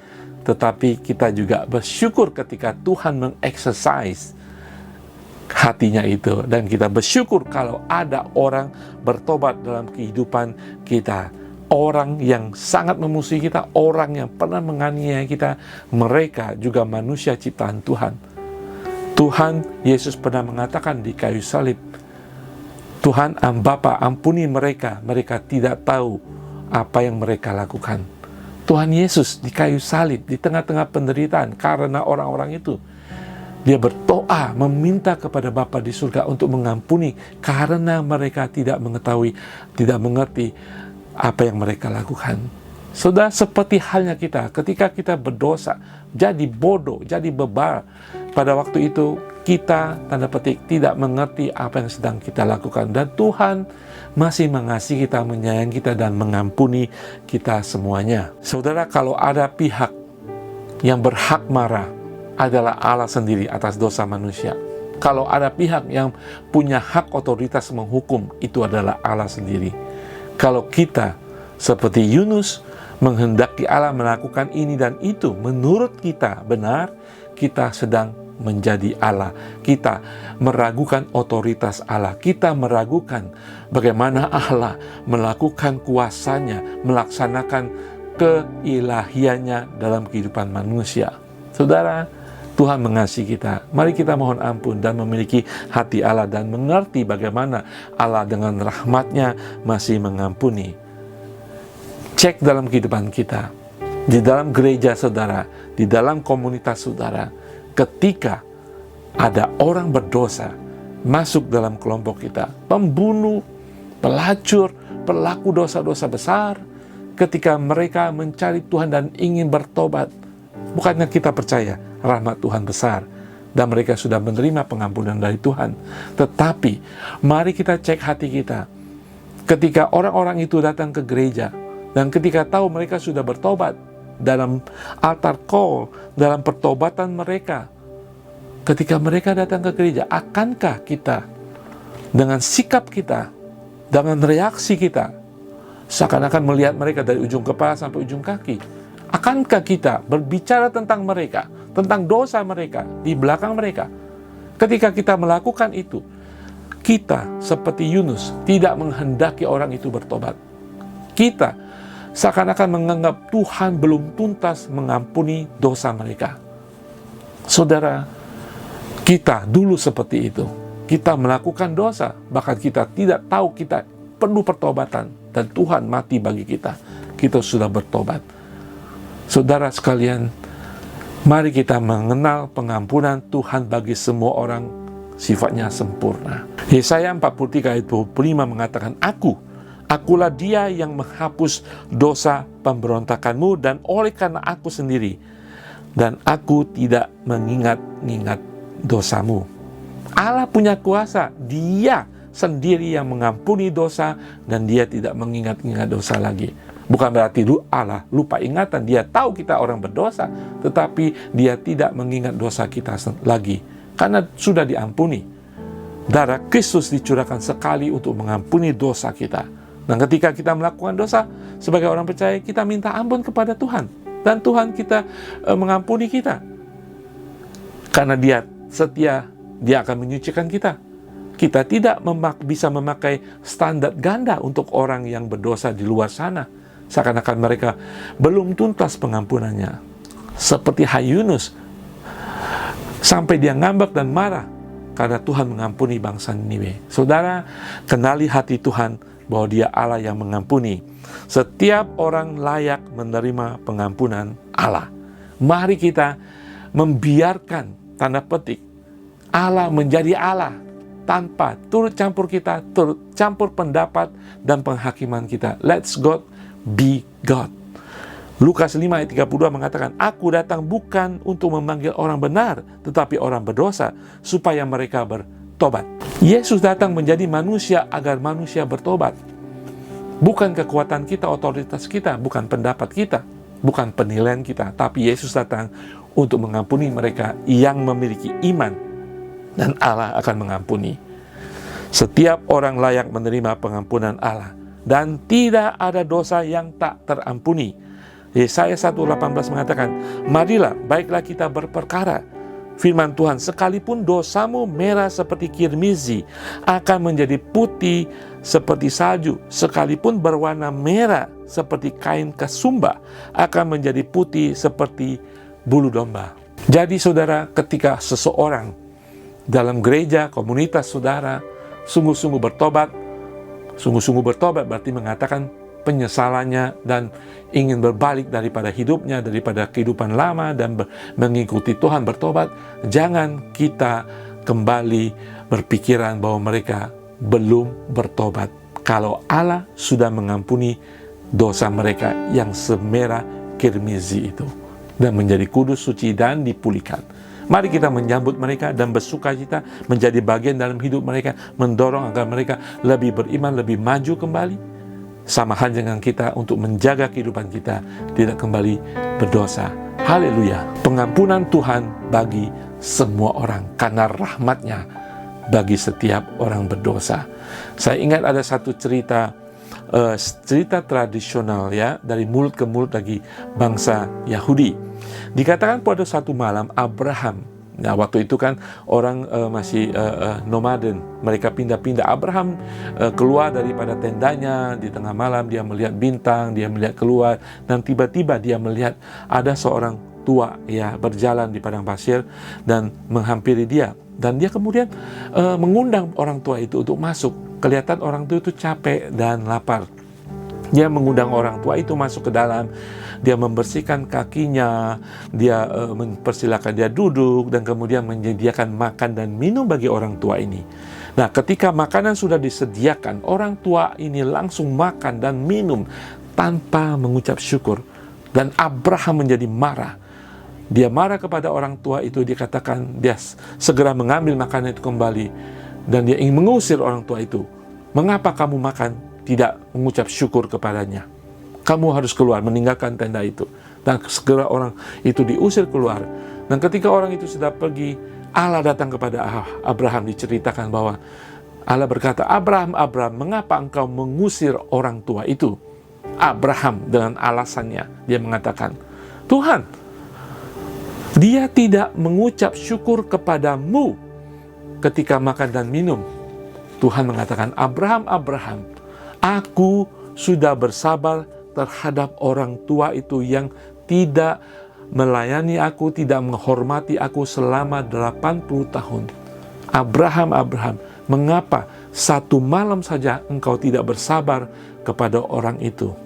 A: tetapi kita juga bersyukur ketika Tuhan mengexercise hatinya itu, dan kita bersyukur kalau ada orang bertobat dalam kehidupan kita. Orang yang sangat memusuhi kita, orang yang pernah menganiaya kita, mereka juga manusia ciptaan Tuhan. Tuhan Yesus pernah mengatakan di kayu salib, Tuhan Bapa, ampuni mereka, mereka tidak tahu apa yang mereka lakukan. Tuhan Yesus di kayu salib, di tengah-tengah penderitaan karena orang-orang itu, dia berdoa meminta kepada Bapa di surga untuk mengampuni karena mereka tidak mengetahui, tidak mengerti apa yang mereka lakukan. Saudara, seperti halnya kita, ketika kita berdosa, jadi bodoh, jadi bebal, pada waktu itu kita, tanda petik, tidak mengerti apa yang sedang kita lakukan. Dan Tuhan masih mengasihi kita, menyayangi kita, dan mengampuni kita semuanya. Saudara, kalau ada pihak yang berhak marah, adalah Allah sendiri atas dosa manusia. Kalau ada pihak yang punya hak otoritas menghukum, itu adalah Allah sendiri. Kalau kita, seperti Yunus, menghendaki Allah melakukan ini dan itu, menurut kita benar, kita sedang menjadi Allah. Kita meragukan otoritas Allah. Kita meragukan bagaimana Allah melakukan kuasanya, melaksanakan keilahiannya dalam kehidupan manusia. Saudara, Tuhan mengasihi kita. Mari kita mohon ampun dan memiliki hati Allah dan mengerti bagaimana Allah dengan rahmat-Nya masih mengampuni. Cek dalam kehidupan kita, di dalam gereja saudara, di dalam komunitas saudara, ketika ada orang berdosa masuk dalam kelompok kita, pembunuh, pelacur, pelaku dosa-dosa besar, ketika mereka mencari Tuhan dan ingin bertobat, bukannya kita percaya rahmat Tuhan besar dan mereka sudah menerima pengampunan dari Tuhan. Tetapi mari kita cek hati kita. Ketika orang-orang itu datang ke gereja dan ketika tahu mereka sudah bertobat dalam altar call, dalam pertobatan mereka, ketika mereka datang ke gereja, akankah kita dengan sikap kita, dengan reaksi kita, seakan-akan melihat mereka dari ujung kepala sampai ujung kaki? Akankah kita berbicara tentang mereka, tentang dosa mereka, di belakang mereka? Ketika kita melakukan itu, kita seperti Yunus tidak menghendaki orang itu bertobat. Kita seakan-akan menganggap Tuhan belum tuntas mengampuni dosa mereka. Saudara, kita dulu seperti itu. Kita melakukan dosa, bahkan kita tidak tahu kita perlu pertobatan, dan Tuhan mati bagi kita. Kita sudah bertobat. Saudara sekalian, mari kita mengenal pengampunan Tuhan bagi semua orang, sifatnya sempurna. Yesaya 43 ayat 25 mengatakan, Akulah dia yang menghapus dosa pemberontakanmu, dan oleh karena aku sendiri, dan aku tidak mengingat-ingat dosamu. Allah punya kuasa, Dia sendiri yang mengampuni dosa, dan Dia tidak mengingat-ingat dosa lagi. Bukan berarti Allah lupa ingatan. Dia tahu kita orang berdosa, tetapi Dia tidak mengingat dosa kita lagi, karena sudah diampuni. Darah Kristus dicurahkan sekali untuk mengampuni dosa kita. Dan ketika kita melakukan dosa, sebagai orang percaya, kita minta ampun kepada Tuhan, dan Tuhan kita mengampuni kita. Karena Dia setia, Dia akan menyucikan kita. Kita tidak bisa memakai standar ganda untuk orang yang berdosa di luar sana, seakan-akan mereka belum tuntas pengampunannya. Seperti Yunus, sampai dia ngambek dan marah karena Tuhan mengampuni bangsa Niniwe. Saudara, kenali hati Tuhan bahwa Dia Allah yang mengampuni. Setiap orang layak menerima pengampunan Allah. Mari kita membiarkan, tanda petik, Allah menjadi Allah tanpa turut campur kita, turut campur pendapat dan penghakiman kita. Let's God be God. Lukas 5 ayat 32 mengatakan, Aku datang bukan untuk memanggil orang benar, tetapi orang berdosa, supaya mereka bertobat. Yesus datang menjadi manusia agar manusia bertobat. Bukan kekuatan kita, otoritas kita, bukan pendapat kita, bukan penilaian kita, tapi Yesus datang untuk mengampuni mereka yang memiliki iman, dan Allah akan mengampuni. Setiap orang layak menerima pengampunan Allah, dan tidak ada dosa yang tak terampuni. Yesaya 1:18 mengatakan, Marilah, baiklah kita berperkara. Firman Tuhan, sekalipun dosamu merah seperti kirmizi, akan menjadi putih seperti salju. Sekalipun berwarna merah seperti kain kasumba, akan menjadi putih seperti bulu domba. Jadi saudara, ketika seseorang dalam gereja, komunitas saudara, sungguh-sungguh bertobat berarti mengatakan penyesalannya dan ingin berbalik daripada hidupnya, daripada kehidupan lama dan mengikuti Tuhan, bertobat. Jangan kita kembali berpikiran bahwa mereka belum bertobat, kalau Allah sudah mengampuni dosa mereka yang semerah kirmizi itu, dan menjadi kudus, suci, dan dipulihkan. Mari kita menyambut mereka dan bersukacita menjadi bagian dalam hidup mereka, mendorong agar mereka lebih beriman, lebih maju kembali. Sama halnya dengan kita untuk menjaga kehidupan kita tidak kembali berdosa. Haleluya. Pengampunan Tuhan bagi semua orang karena rahmat-Nya bagi setiap orang berdosa. Saya ingat ada satu cerita tradisional ya, dari mulut ke mulut bagi bangsa Yahudi. Dikatakan pada satu malam Abraham, nah waktu itu kan orang masih nomaden, mereka pindah-pindah. Abraham keluar daripada tendanya di tengah malam, dia melihat bintang, dia melihat keluar, dan tiba-tiba dia melihat ada seorang tua ya berjalan di padang pasir dan menghampiri dia. Dan dia kemudian mengundang orang tua itu untuk masuk. Kelihatan orang tua itu capek dan lapar. Dia mengundang orang tua itu masuk ke dalam. Dia membersihkan kakinya. Dia mempersilakan dia duduk dan kemudian menyediakan makan dan minum bagi orang tua ini. Nah, ketika makanan sudah disediakan, orang tua ini langsung makan dan minum tanpa mengucap syukur. Dan Abraham menjadi marah. Dia marah kepada orang tua itu, dikatakan dia segera mengambil makanan itu kembali dan dia ingin mengusir orang tua itu. Mengapa kamu makan tidak mengucap syukur kepadanya? Kamu harus keluar, meninggalkan tenda itu. Dan segera orang itu diusir keluar. Dan ketika orang itu sudah pergi, Allah datang kepada Abraham, diceritakan bahwa Allah berkata, Abraham, Abraham, mengapa engkau mengusir orang tua itu? Abraham dengan alasannya, dia mengatakan, Tuhan, dia tidak mengucap syukur kepadamu ketika makan dan minum. Tuhan mengatakan, Abraham, Abraham, aku sudah bersabar terhadap orang tua itu yang tidak melayani aku, tidak menghormati aku selama 80 tahun. Abraham, Abraham, mengapa satu malam saja engkau tidak bersabar kepada orang itu?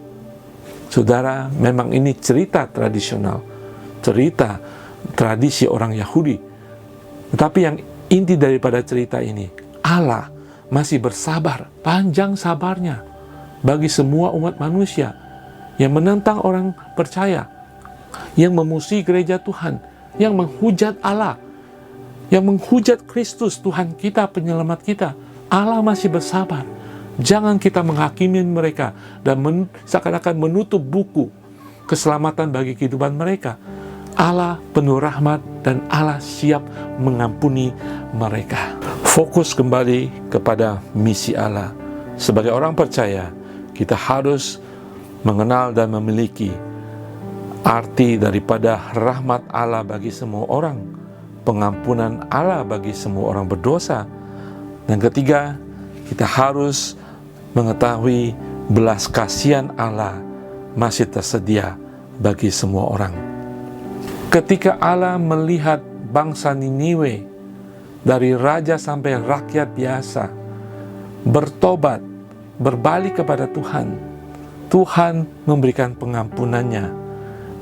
A: Saudara, memang ini cerita tradisional, cerita tradisi orang Yahudi. Tetapi yang inti daripada cerita ini, Allah masih bersabar, panjang sabarnya bagi semua umat manusia yang menentang orang percaya, yang memusuhi gereja Tuhan, yang menghujat Allah, yang menghujat Kristus Tuhan kita, penyelamat kita. Allah masih bersabar. Jangan kita menghakimi mereka dan seakan-akan menutup buku keselamatan bagi kehidupan mereka. Allah penuh rahmat dan Allah siap mengampuni mereka. Fokus kembali kepada misi Allah. Sebagai orang percaya, kita harus mengenal dan memiliki arti daripada rahmat Allah bagi semua orang, pengampunan Allah bagi semua orang berdosa. Dan ketiga, kita harus mengetahui belas kasihan Allah masih tersedia bagi semua orang. Ketika Allah melihat bangsa Niniwe, dari raja sampai rakyat biasa, bertobat, berbalik kepada Tuhan, Tuhan memberikan pengampunannya.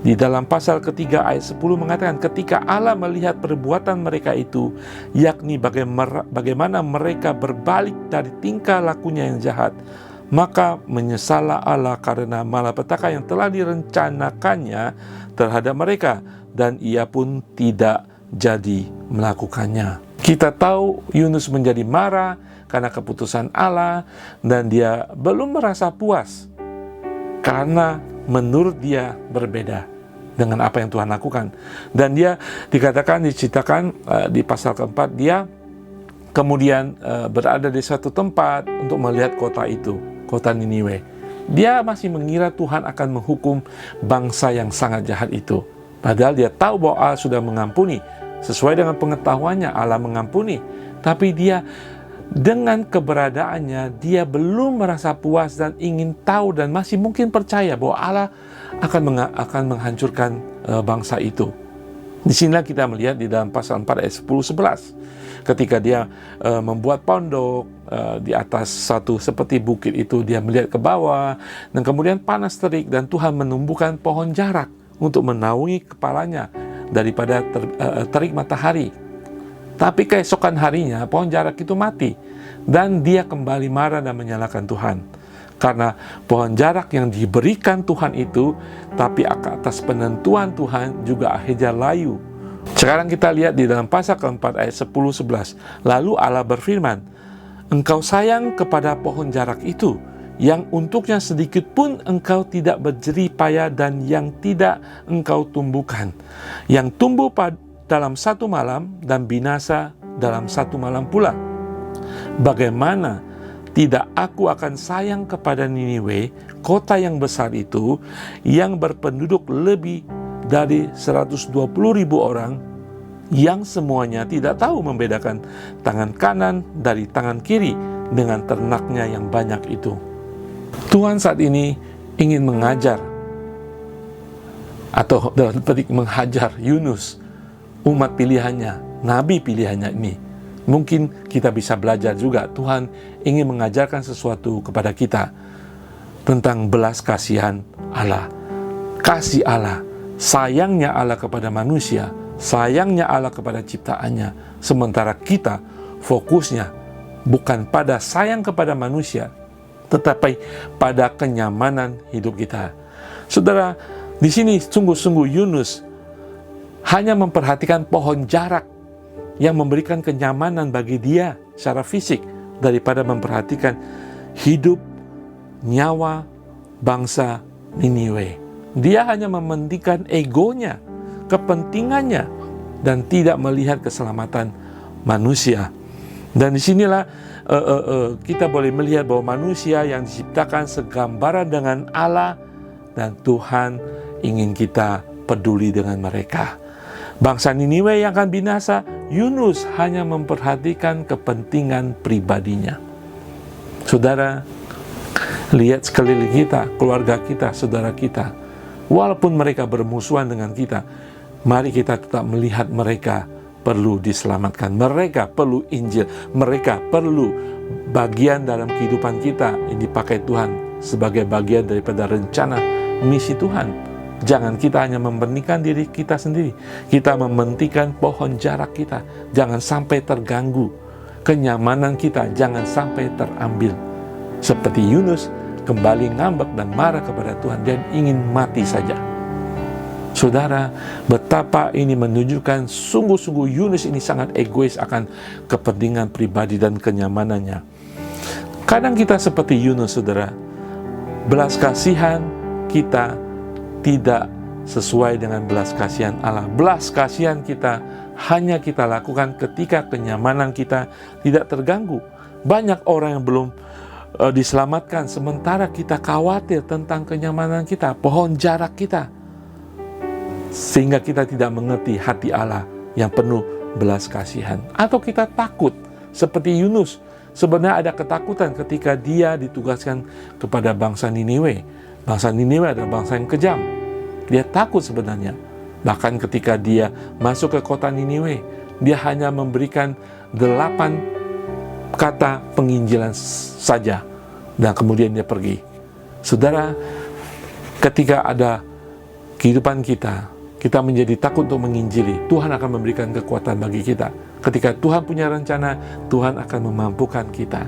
A: Di dalam pasal ketiga ayat 10 mengatakan, ketika Allah melihat perbuatan mereka itu, yakni bagaimana mereka berbalik dari tingkah lakunya yang jahat, maka menyesallah Allah karena malapetaka yang telah direncanakannya terhadap mereka, dan ia pun tidak jadi melakukannya. Kita tahu Yunus menjadi marah karena keputusan Allah, dan dia belum merasa puas karena menurut dia berbeda dengan apa yang Tuhan lakukan. Dan dia diceritakan di pasal keempat, dia kemudian berada di suatu tempat untuk melihat kota itu, kota Niniwe. Dia masih mengira Tuhan akan menghukum bangsa yang sangat jahat itu. Padahal dia tahu bahwa Allah sudah mengampuni. Sesuai dengan pengetahuannya Allah mengampuni. Tapi dia dengan keberadaannya, dia belum merasa puas dan ingin tahu dan masih mungkin percaya bahwa Allah akan menghancurkan bangsa itu. Di sinilah kita melihat di dalam pasal 4 ayat 10-11. Ketika dia membuat pondok di atas satu seperti bukit itu, dia melihat ke bawah dan kemudian panas terik, dan Tuhan menumbuhkan pohon jarak untuk menaungi kepalanya daripada terik matahari. Tapi keesokan harinya pohon jarak itu mati, dan dia kembali marah dan menyalahkan Tuhan. Karena pohon jarak yang diberikan Tuhan itu, tapi atas penentuan Tuhan juga akhirnya layu. Sekarang kita lihat di dalam pasal keempat ayat 10-11. Lalu Allah berfirman, engkau sayang kepada pohon jarak itu, yang untuknya sedikit pun engkau tidak berjerih payah dan yang tidak engkau tumbuhkan, yang tumbuh dalam satu malam dan binasa dalam satu malam pula. Bagaimana tidak aku akan sayang kepada Niniwe, kota yang besar itu, yang berpenduduk lebih dari 120.000 orang, yang semuanya tidak tahu membedakan tangan kanan dari tangan kiri dengan ternaknya yang banyak itu. Tuhan saat ini ingin mengajar, atau dalam petik menghajar Yunus, umat pilihannya, nabi pilihannya ini. Mungkin kita bisa belajar juga. Tuhan ingin mengajarkan sesuatu kepada kita tentang belas kasihan Allah, kasih Allah, sayangnya Allah kepada manusia, sayangnya Allah kepada ciptaannya. Sementara kita fokusnya bukan pada sayang kepada manusia, tetapi pada kenyamanan hidup kita. Saudara, di sini sungguh-sungguh Yunus hanya memperhatikan pohon jarak yang memberikan kenyamanan bagi dia secara fisik, daripada memperhatikan hidup, nyawa bangsa Niniwe. Dia hanya mementingkan egonya, kepentingannya, dan tidak melihat keselamatan manusia. Dan disinilah kita boleh melihat bahwa manusia yang diciptakan segambaran dengan Allah, dan Tuhan ingin kita peduli dengan mereka. Bangsa Niniwe yang akan binasa, Yunus hanya memperhatikan kepentingan pribadinya. Saudara, lihat sekeliling kita, keluarga kita, saudara kita. Walaupun mereka bermusuhan dengan kita, mari kita tetap melihat mereka perlu diselamatkan. Mereka perlu Injil. Mereka perlu bagian dalam kehidupan kita yang dipakai Tuhan sebagai bagian daripada rencana misi Tuhan. Jangan kita hanya mementingkan diri kita sendiri. Kita mementingkan pohon jarak kita. Jangan sampai terganggu. Kenyamanan kita jangan sampai terambil. Seperti Yunus kembali ngambek dan marah kepada Tuhan dan ingin mati saja. Saudara, betapa ini menunjukkan sungguh-sungguh Yunus ini sangat egois akan kepentingan pribadi dan kenyamanannya. Kadang kita seperti Yunus, saudara. Belas kasihan kita tidak sesuai dengan belas kasihan Allah. Belas kasihan kita hanya kita lakukan ketika kenyamanan kita tidak terganggu. Banyak orang yang belum diselamatkan, sementara kita khawatir tentang kenyamanan kita, pohon jarak kita, sehingga kita tidak mengerti hati Allah yang penuh belas kasihan. Atau kita takut seperti Yunus. Sebenarnya ada ketakutan ketika dia ditugaskan kepada bangsa Niniwe. Bangsa Niniwe adalah bangsa yang kejam. Dia takut sebenarnya. Bahkan ketika dia masuk ke kota Niniwe, dia hanya memberikan 8 kata penginjilan saja, dan kemudian dia pergi. Saudara, ketika ada kehidupan kita menjadi takut untuk menginjili, Tuhan akan memberikan kekuatan bagi kita. Ketika Tuhan punya rencana, Tuhan akan memampukan kita.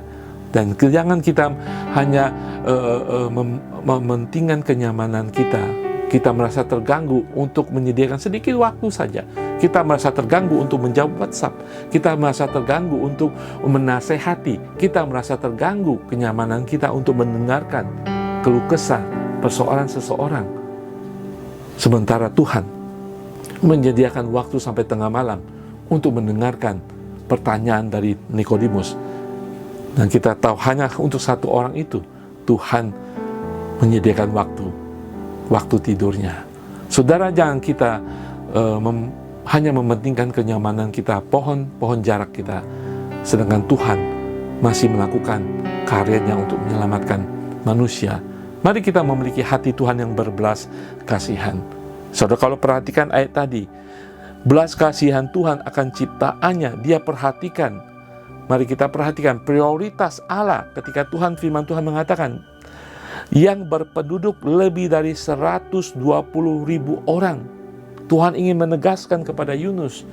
A: Dan jangan kita hanya mementingkan kenyamanan kita. Kita merasa terganggu untuk menyediakan sedikit waktu saja. Kita merasa terganggu untuk menjawab WhatsApp. Kita merasa terganggu untuk menasehati. Kita merasa terganggu kenyamanan kita untuk mendengarkan keluh kesah persoalan seseorang. Sementara Tuhan menyediakan waktu sampai tengah malam untuk mendengarkan pertanyaan dari Nikodemus. Dan kita tahu hanya untuk satu orang itu Tuhan menyediakan waktu tidurnya. Saudara, jangan kita hanya mementingkan kenyamanan kita, pohon jarak kita, sedangkan Tuhan masih melakukan karyanya untuk menyelamatkan manusia. Mari kita memiliki hati Tuhan yang berbelas kasihan. Saudara, kalau perhatikan ayat tadi, belas kasihan Tuhan akan ciptaannya, dia perhatikan. Mari kita perhatikan prioritas Allah ketika firman Tuhan mengatakan, yang berpenduduk lebih dari 120.000 orang. Tuhan ingin menegaskan kepada Yunus,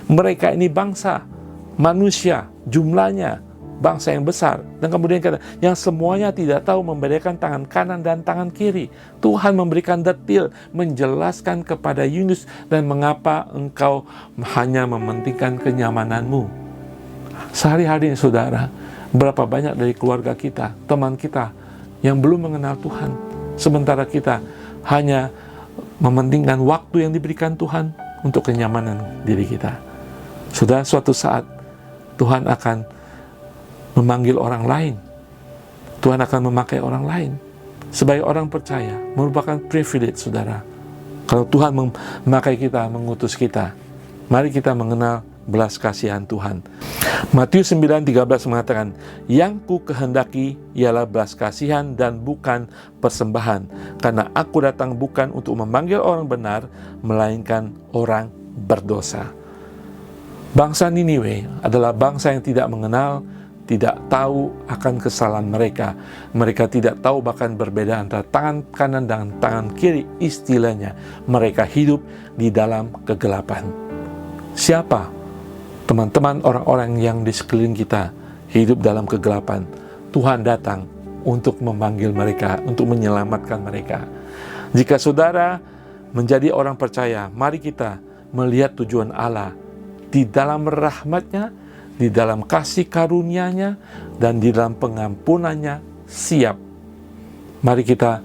A: mereka ini bangsa, manusia, jumlahnya bangsa yang besar. Dan kemudian kata, yang semuanya tidak tahu membedakan tangan kanan dan tangan kiri. Tuhan memberikan detil, menjelaskan kepada Yunus, dan mengapa engkau hanya mementingkan kenyamananmu. Sehari-hari saudara, berapa banyak dari keluarga kita, teman kita, yang belum mengenal Tuhan. Sementara kita hanya mementingkan waktu yang diberikan Tuhan untuk kenyamanan diri kita. Sudah suatu saat, Tuhan akan memanggil orang lain. Tuhan akan memakai orang lain. Sebagai orang percaya, merupakan privilege saudara. Kalau Tuhan memakai kita, mengutus kita, mari kita mengenal belas kasihan Tuhan. Matius 9:13 mengatakan, yang ku kehendaki ialah belas kasihan dan bukan persembahan, karena aku datang bukan untuk memanggil orang benar, melainkan orang berdosa. Bangsa Niniwe adalah bangsa yang tidak mengenal, tidak tahu akan kesalahan mereka. Mereka tidak tahu bahkan berbeda antara tangan kanan dan tangan kiri. Istilahnya, mereka hidup di dalam kegelapan. Siapa? Teman-teman, orang-orang yang di sekeliling kita hidup dalam kegelapan. Tuhan datang untuk memanggil mereka, untuk menyelamatkan mereka. Jika saudara menjadi orang percaya, mari kita melihat tujuan Allah di dalam rahmat-Nya, di dalam kasih karunia-Nya, dan di dalam pengampunannya siap. Mari kita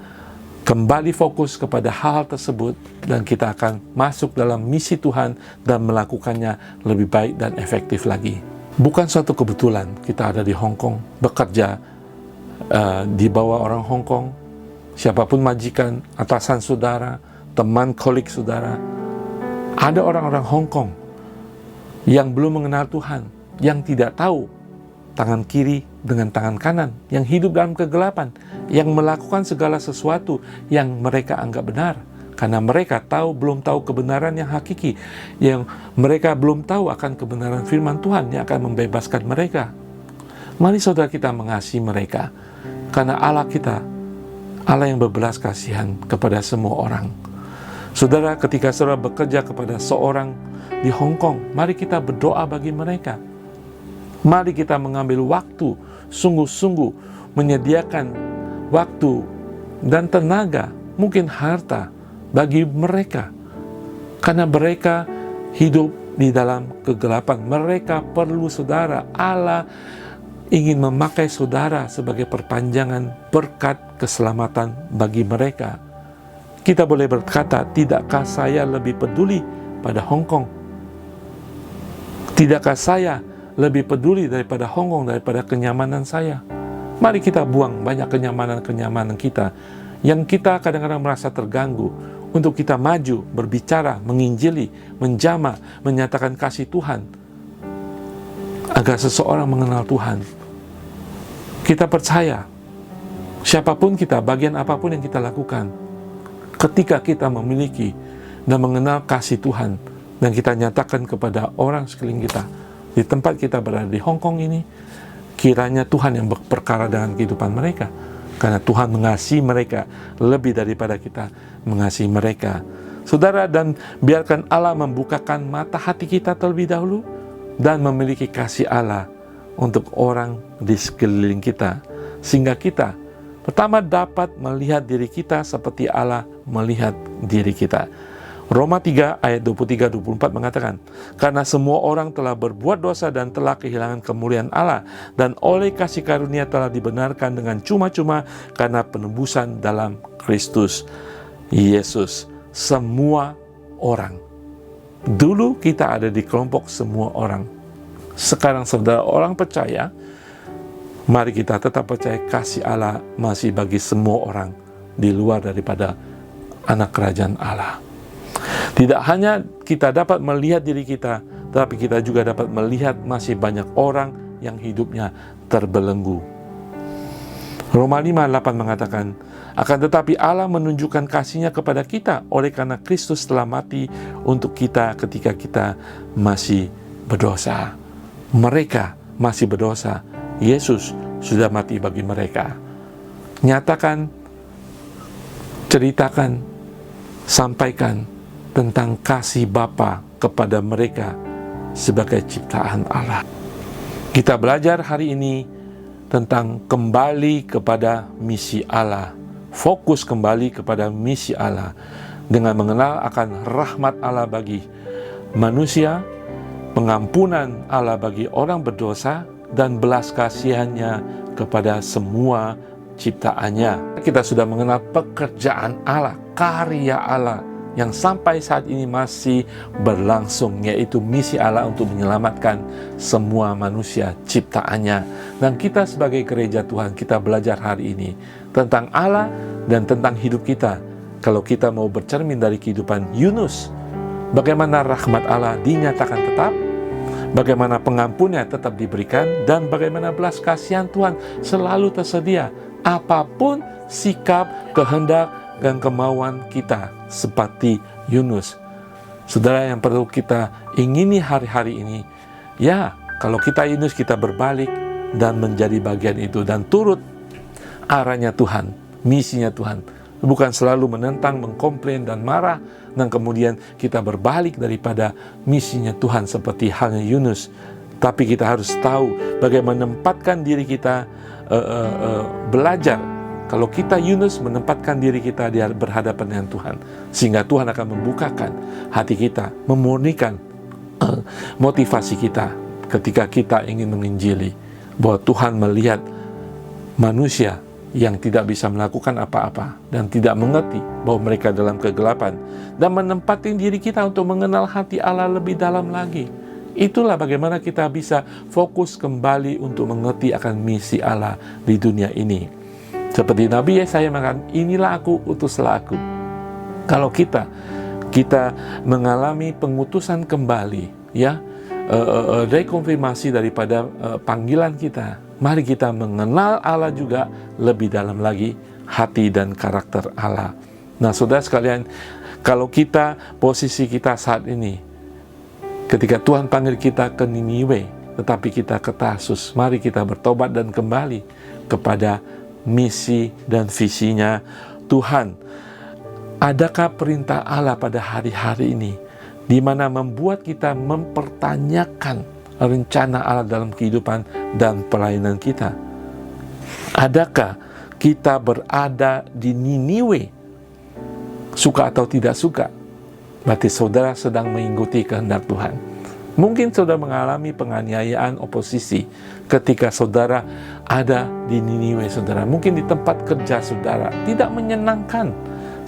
A: kembali fokus kepada hal tersebut, dan kita akan masuk dalam misi Tuhan dan melakukannya lebih baik dan efektif lagi. Bukan suatu kebetulan kita ada di Hong Kong, bekerja di bawah orang Hong Kong. Siapapun majikan, atasan saudara, teman kolik saudara, ada orang-orang Hong Kong yang belum mengenal Tuhan, yang tidak tahu tangan kiri dengan tangan kanan, yang hidup dalam kegelapan, yang melakukan segala sesuatu yang mereka anggap benar, karena mereka belum tahu kebenaran yang hakiki, yang mereka belum tahu akan kebenaran firman Tuhan yang akan membebaskan mereka. Mari saudara kita mengasihi mereka, karena Allah kita, Allah yang berbelas kasihan kepada semua orang. Saudara, ketika saudara bekerja kepada seorang di Hong Kong, mari kita berdoa bagi mereka. Mari kita mengambil waktu, sungguh-sungguh menyediakan waktu dan tenaga, mungkin harta, bagi mereka. Karena mereka hidup di dalam kegelapan. Mereka perlu saudara. Allah ingin memakai saudara sebagai perpanjangan berkat keselamatan bagi mereka. Kita boleh berkata, tidakkah saya lebih peduli pada Hong Kong? Tidakkah saya lebih peduli daripada Hong Kong, daripada kenyamanan saya? Mari kita buang banyak kenyamanan-kenyamanan kita yang kita kadang-kadang merasa terganggu, untuk kita maju, berbicara, menginjili, menjamah, menyatakan kasih Tuhan, agar seseorang mengenal Tuhan. Kita percaya, siapapun kita, bagian apapun yang kita lakukan, ketika kita memiliki dan mengenal kasih Tuhan, dan kita nyatakan kepada orang sekeliling kita, di tempat kita berada di Hong Kong ini, kiranya Tuhan yang berperkara dengan kehidupan mereka, karena Tuhan mengasihi mereka lebih daripada kita mengasihi mereka. Saudara, dan biarkan Allah membukakan mata hati kita terlebih dahulu, dan memiliki kasih Allah untuk orang di sekeliling kita, sehingga kita pertama dapat melihat diri kita seperti Allah melihat diri kita. Roma 3 ayat 23-24 mengatakan, karena semua orang telah berbuat dosa dan telah kehilangan kemuliaan Allah, dan oleh kasih karunia telah dibenarkan dengan cuma-cuma karena penebusan dalam Kristus Yesus. Semua orang. Dulu kita ada di kelompok semua orang. Sekarang saudara orang percaya, mari kita tetap percaya kasih Allah masih bagi semua orang di luar daripada anak kerajaan Allah. Tidak hanya kita dapat melihat diri kita, tapi kita juga dapat melihat masih banyak orang yang hidupnya terbelenggu. Roma 5:8 mengatakan, akan tetapi Allah menunjukkan kasih-Nya kepada kita oleh karena Kristus telah mati untuk kita ketika kita masih berdosa. Mereka masih berdosa, Yesus sudah mati bagi mereka. Nyatakan, ceritakan, sampaikan tentang kasih Bapa kepada mereka sebagai ciptaan Allah. Kita belajar hari ini tentang kembali kepada misi Allah. Fokus kembali kepada misi Allah dengan mengenal akan rahmat Allah bagi manusia, pengampunan Allah bagi orang berdosa, dan belas kasihannya kepada semua ciptaannya. Kita sudah mengenal pekerjaan Allah, karya Allah yang sampai saat ini masih berlangsung, yaitu misi Allah untuk menyelamatkan semua manusia ciptaannya. Dan kita sebagai gereja Tuhan, kita belajar hari ini tentang Allah dan tentang hidup kita. Kalau kita mau bercermin dari kehidupan Yunus, bagaimana rahmat Allah dinyatakan tetap, bagaimana pengampunnya tetap diberikan, dan bagaimana belas kasihan Tuhan selalu tersedia apapun sikap, kehendak, dan kemauan kita seperti Yunus. Saudara, yang perlu kita ingini hari-hari ini, ya, kalau kita Yunus, kita berbalik dan menjadi bagian itu dan turut arahnya Tuhan, misinya Tuhan. Bukan selalu menentang, mengkomplain, dan marah, dan kemudian kita berbalik daripada misinya Tuhan seperti halnya Yunus. Tapi kita harus tahu bagaimana menempatkan diri kita, belajar. Kalau kita Yunus, menempatkan diri kita di berhadapan dengan Tuhan, sehingga Tuhan akan membukakan hati kita, memurnikan motivasi kita ketika kita ingin menginjili, bahwa Tuhan melihat manusia yang tidak bisa melakukan apa-apa dan tidak mengerti bahwa mereka dalam kegelapan, dan menempatkan diri kita untuk mengenal hati Allah lebih dalam lagi. Itulah bagaimana kita bisa fokus kembali untuk mengerti akan misi Allah di dunia ini. Seperti Nabi Yesaya mengatakan, inilah aku, utuslah aku. Kalau kita mengalami pengutusan kembali, ya, rekonfirmasi daripada panggilan kita, mari kita mengenal Allah juga lebih dalam lagi, hati dan karakter Allah. Nah, saudara sekalian, kalau posisi kita saat ini, ketika Tuhan panggil kita ke Niniwe, tetapi kita ke Tarsus, mari kita bertobat dan kembali kepada misi dan visinya Tuhan. Adakah perintah Allah pada hari-hari ini di mana membuat kita mempertanyakan rencana Allah dalam kehidupan dan pelayanan kita? Adakah kita berada di Niniwe, suka atau tidak suka? Berarti saudara sedang mengikuti kehendak Tuhan. Mungkin saudara mengalami penganiayaan, oposisi ketika saudara ada di Niniwe saudara. Mungkin di tempat kerja saudara tidak menyenangkan.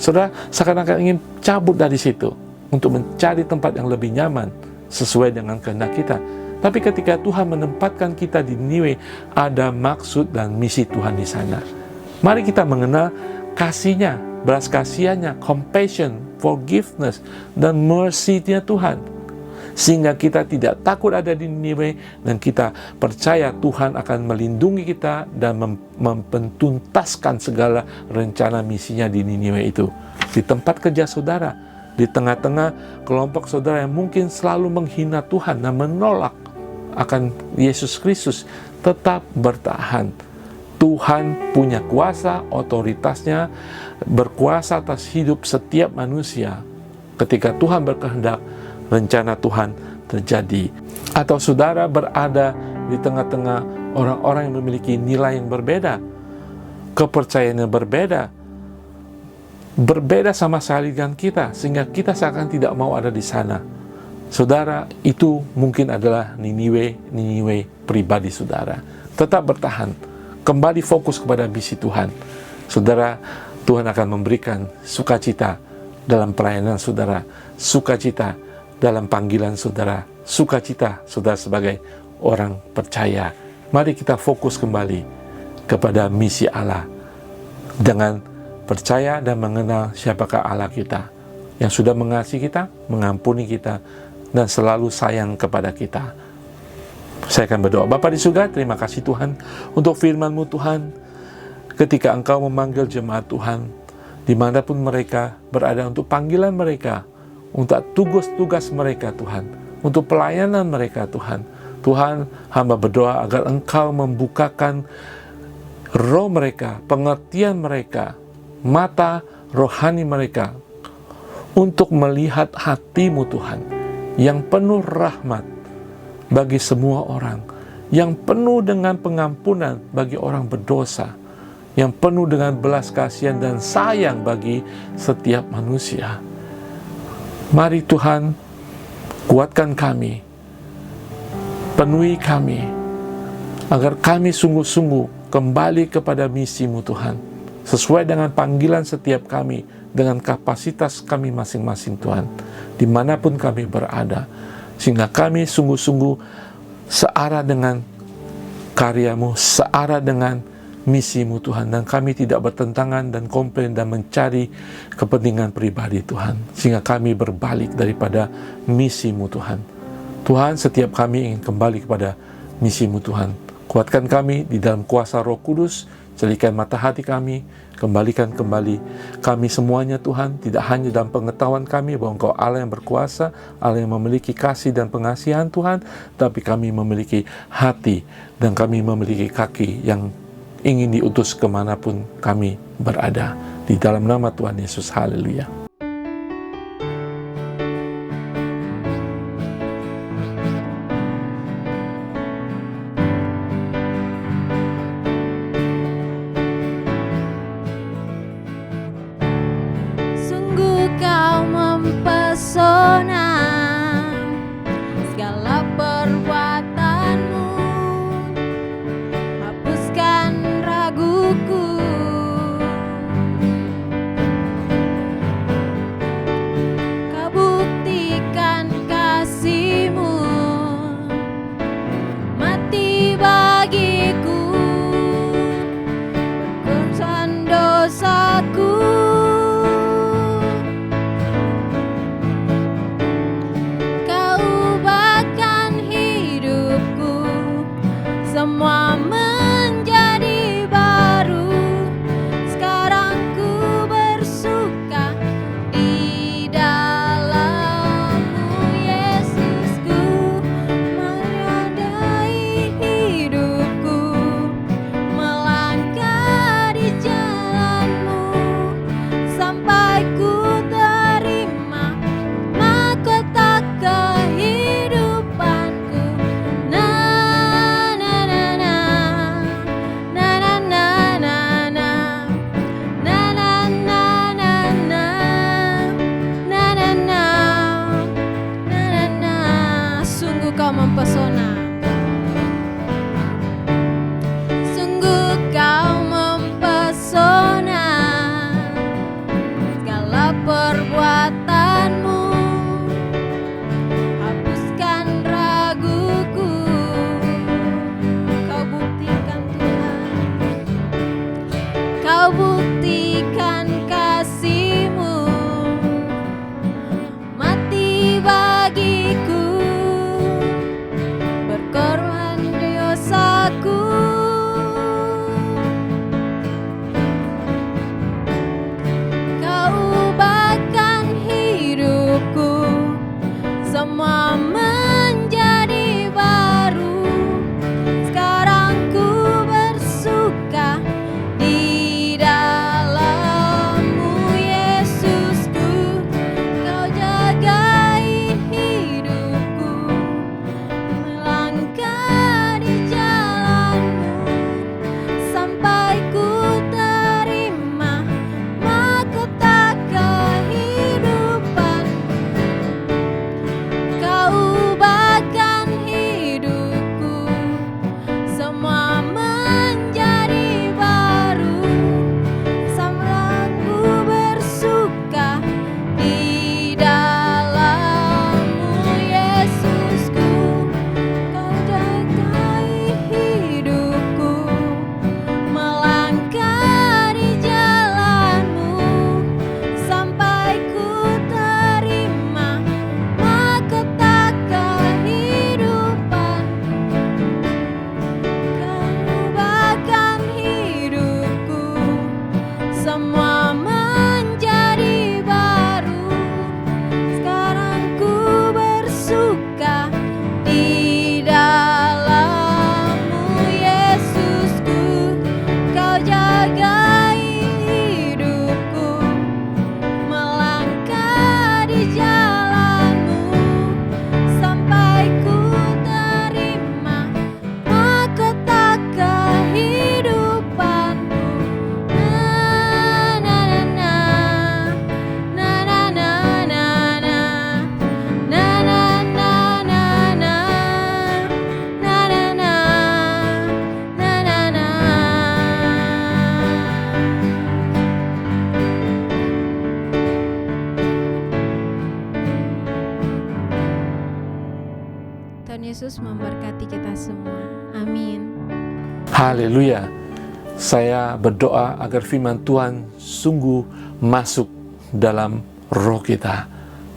A: Saudara seakan-akan ingin cabut dari situ untuk mencari tempat yang lebih nyaman sesuai dengan kehendak kita. Tapi ketika Tuhan menempatkan kita di Niniwe, ada maksud dan misi Tuhan di sana. Mari kita mengenal kasih-Nya, belas kasihannya, compassion, forgiveness, dan mercy-Nya Tuhan. Sehingga kita tidak takut ada di Niniwe, dan kita percaya Tuhan akan melindungi kita dan mentuntaskan segala rencana misinya di Niniwe itu. Di tempat kerja saudara, di tengah-tengah kelompok saudara yang mungkin selalu menghina Tuhan dan menolak akan Yesus Kristus, tetap bertahan. Tuhan punya kuasa, otoritasnya berkuasa atas hidup setiap manusia. Ketika Tuhan berkehendak, rencana Tuhan terjadi. Atau saudara berada di tengah-tengah orang-orang yang memiliki nilai yang berbeda, kepercayaan yang berbeda sama sekali dengan kita, sehingga kita seakan tidak mau ada di sana. Saudara, itu mungkin adalah Niniwe pribadi saudara. Tetap bertahan, kembali fokus kepada misi Tuhan. Saudara, Tuhan akan memberikan sukacita dalam pelayanan saudara, sukacita dalam panggilan saudara, sukacita saudara sebagai orang percaya. Mari kita fokus kembali kepada misi Allah dengan percaya dan mengenal siapakah Allah kita, yang sudah mengasihi kita, mengampuni kita, dan selalu sayang kepada kita. Saya akan berdoa. Bapa di surga, terima kasih Tuhan untuk firman-Mu Tuhan. Ketika Engkau memanggil jemaat Tuhan, dimanapun mereka berada, untuk panggilan mereka, untuk tugas-tugas mereka Tuhan, untuk pelayanan mereka Tuhan. Tuhan, hamba berdoa agar Engkau membukakan roh mereka, pengertian mereka, mata rohani mereka, untuk melihat hati-Mu Tuhan, yang penuh rahmat bagi semua orang, yang penuh dengan pengampunan bagi orang berdosa, yang penuh dengan belas kasihan dan sayang bagi setiap manusia. Mari Tuhan, kuatkan kami, penuhi kami, agar kami sungguh-sungguh kembali kepada misi-Mu Tuhan, sesuai dengan panggilan setiap kami, dengan kapasitas kami masing-masing Tuhan, dimanapun kami berada, sehingga kami sungguh-sungguh searah dengan karya-Mu, searah dengan misi-Mu Tuhan, dan kami tidak bertentangan dan komplain dan mencari kepentingan pribadi Tuhan, sehingga kami berbalik daripada misi-Mu Tuhan. Tuhan, setiap kami ingin kembali kepada misi-Mu Tuhan. Kuatkan kami di dalam kuasa Roh Kudus, jadikan mata hati kami, kembalikan kembali kami semuanya Tuhan, tidak hanya dalam pengetahuan kami bahwa Engkau Allah yang berkuasa, Allah yang memiliki kasih dan pengasihan Tuhan, tapi kami memiliki hati dan kami memiliki kaki yang ingin diutus kemanapun kami berada. Di dalam nama Tuhan Yesus, haleluya.
B: Sungguh kau mempesona, segala perbuatanmu hapuskan raguku. Yesus memberkati kita semua. Amin.
A: Haleluya. Saya berdoa agar firman Tuhan sungguh masuk dalam roh kita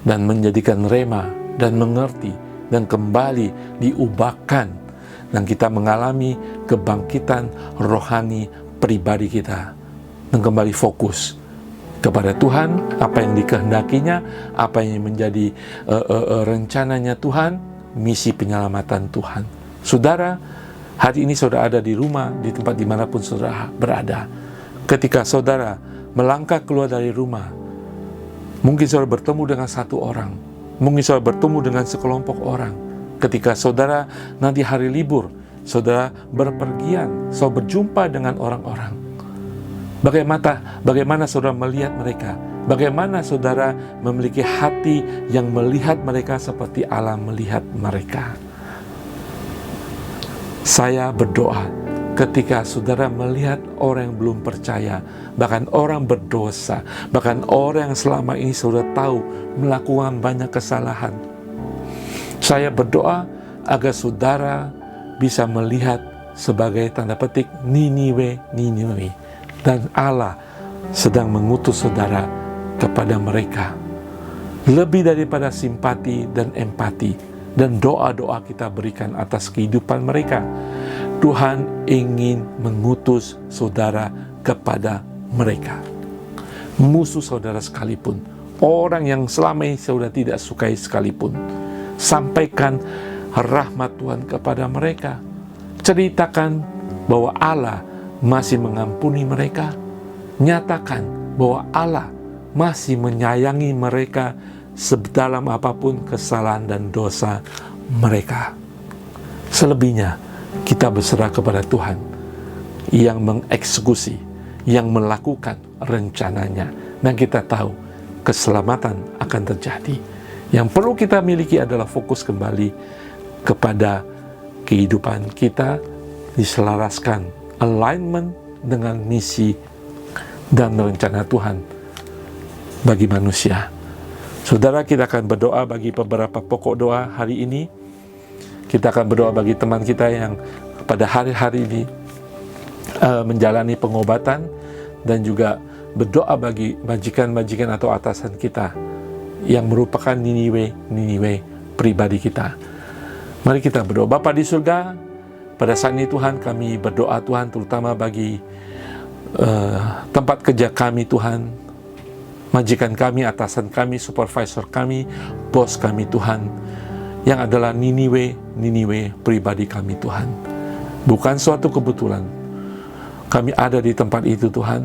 A: dan menjadikan rema dan mengerti dan kembali diubahkan, dan kita mengalami kebangkitan rohani pribadi kita dan kembali fokus kepada Tuhan, apa yang dikehendakinya, apa yang menjadi rencananya Tuhan, misi penyelamatan Tuhan. Saudara, hari ini saudara ada di rumah, di tempat dimanapun saudara berada. Ketika saudara melangkah keluar dari rumah, mungkin saudara bertemu dengan satu orang, mungkin saudara bertemu dengan sekelompok orang. Ketika saudara nanti hari libur, saudara berpergian, saudara berjumpa dengan orang-orang. Bagaimana saudara melihat mereka? Bagaimana saudara memiliki hati yang melihat mereka seperti Allah melihat mereka? Saya berdoa ketika saudara melihat orang yang belum percaya, bahkan orang berdosa, bahkan orang yang selama ini saudara tahu melakukan banyak kesalahan, saya berdoa agar saudara bisa melihat sebagai tanda petik Niniwe, dan Allah sedang mengutus saudara kepada mereka. Lebih daripada simpati dan empati dan doa-doa kita berikan atas kehidupan mereka, Tuhan ingin mengutus saudara kepada mereka. Musuh saudara sekalipun, orang yang selama ini saudara tidak sukai sekalipun, sampaikan rahmat Tuhan kepada mereka. Ceritakan bahwa Allah masih mengampuni mereka. Nyatakan bahwa Allah masih menyayangi mereka sedalam apapun kesalahan dan dosa mereka. Selebihnya kita berserah kepada Tuhan yang mengeksekusi, yang melakukan rencananya, dan kita tahu keselamatan akan terjadi. Yang perlu kita miliki adalah fokus kembali kepada kehidupan kita diselaraskan, alignment dengan misi dan rencana Tuhan bagi manusia. Saudara, kita akan berdoa bagi beberapa pokok doa hari ini. Kita akan berdoa bagi teman kita yang pada hari-hari ini menjalani pengobatan, dan juga berdoa bagi majikan-majikan atau atasan kita yang merupakan Niniwe pribadi kita. Mari kita berdoa. Bapa di surga, pada saat ini Tuhan, kami berdoa Tuhan terutama bagi tempat kerja kami Tuhan, majikan kami, atasan kami, supervisor kami, bos kami Tuhan, yang adalah Niniwe pribadi kami Tuhan. Bukan suatu kebetulan kami ada di tempat itu Tuhan.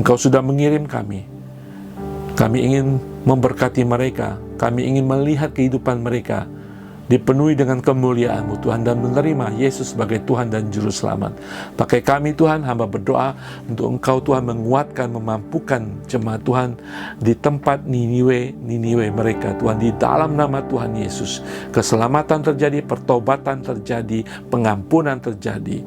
A: Engkau sudah mengirim kami. Kami ingin memberkati mereka. Kami ingin melihat kehidupan mereka dipenuhi dengan kemuliaan-Mu Tuhan, dan menerima Yesus sebagai Tuhan dan Juru Selamat. Pakai kami Tuhan, hamba berdoa untuk Engkau Tuhan menguatkan, memampukan jemaat Tuhan di tempat Niniwe mereka Tuhan, di dalam nama Tuhan Yesus. Keselamatan terjadi, pertobatan terjadi, pengampunan terjadi.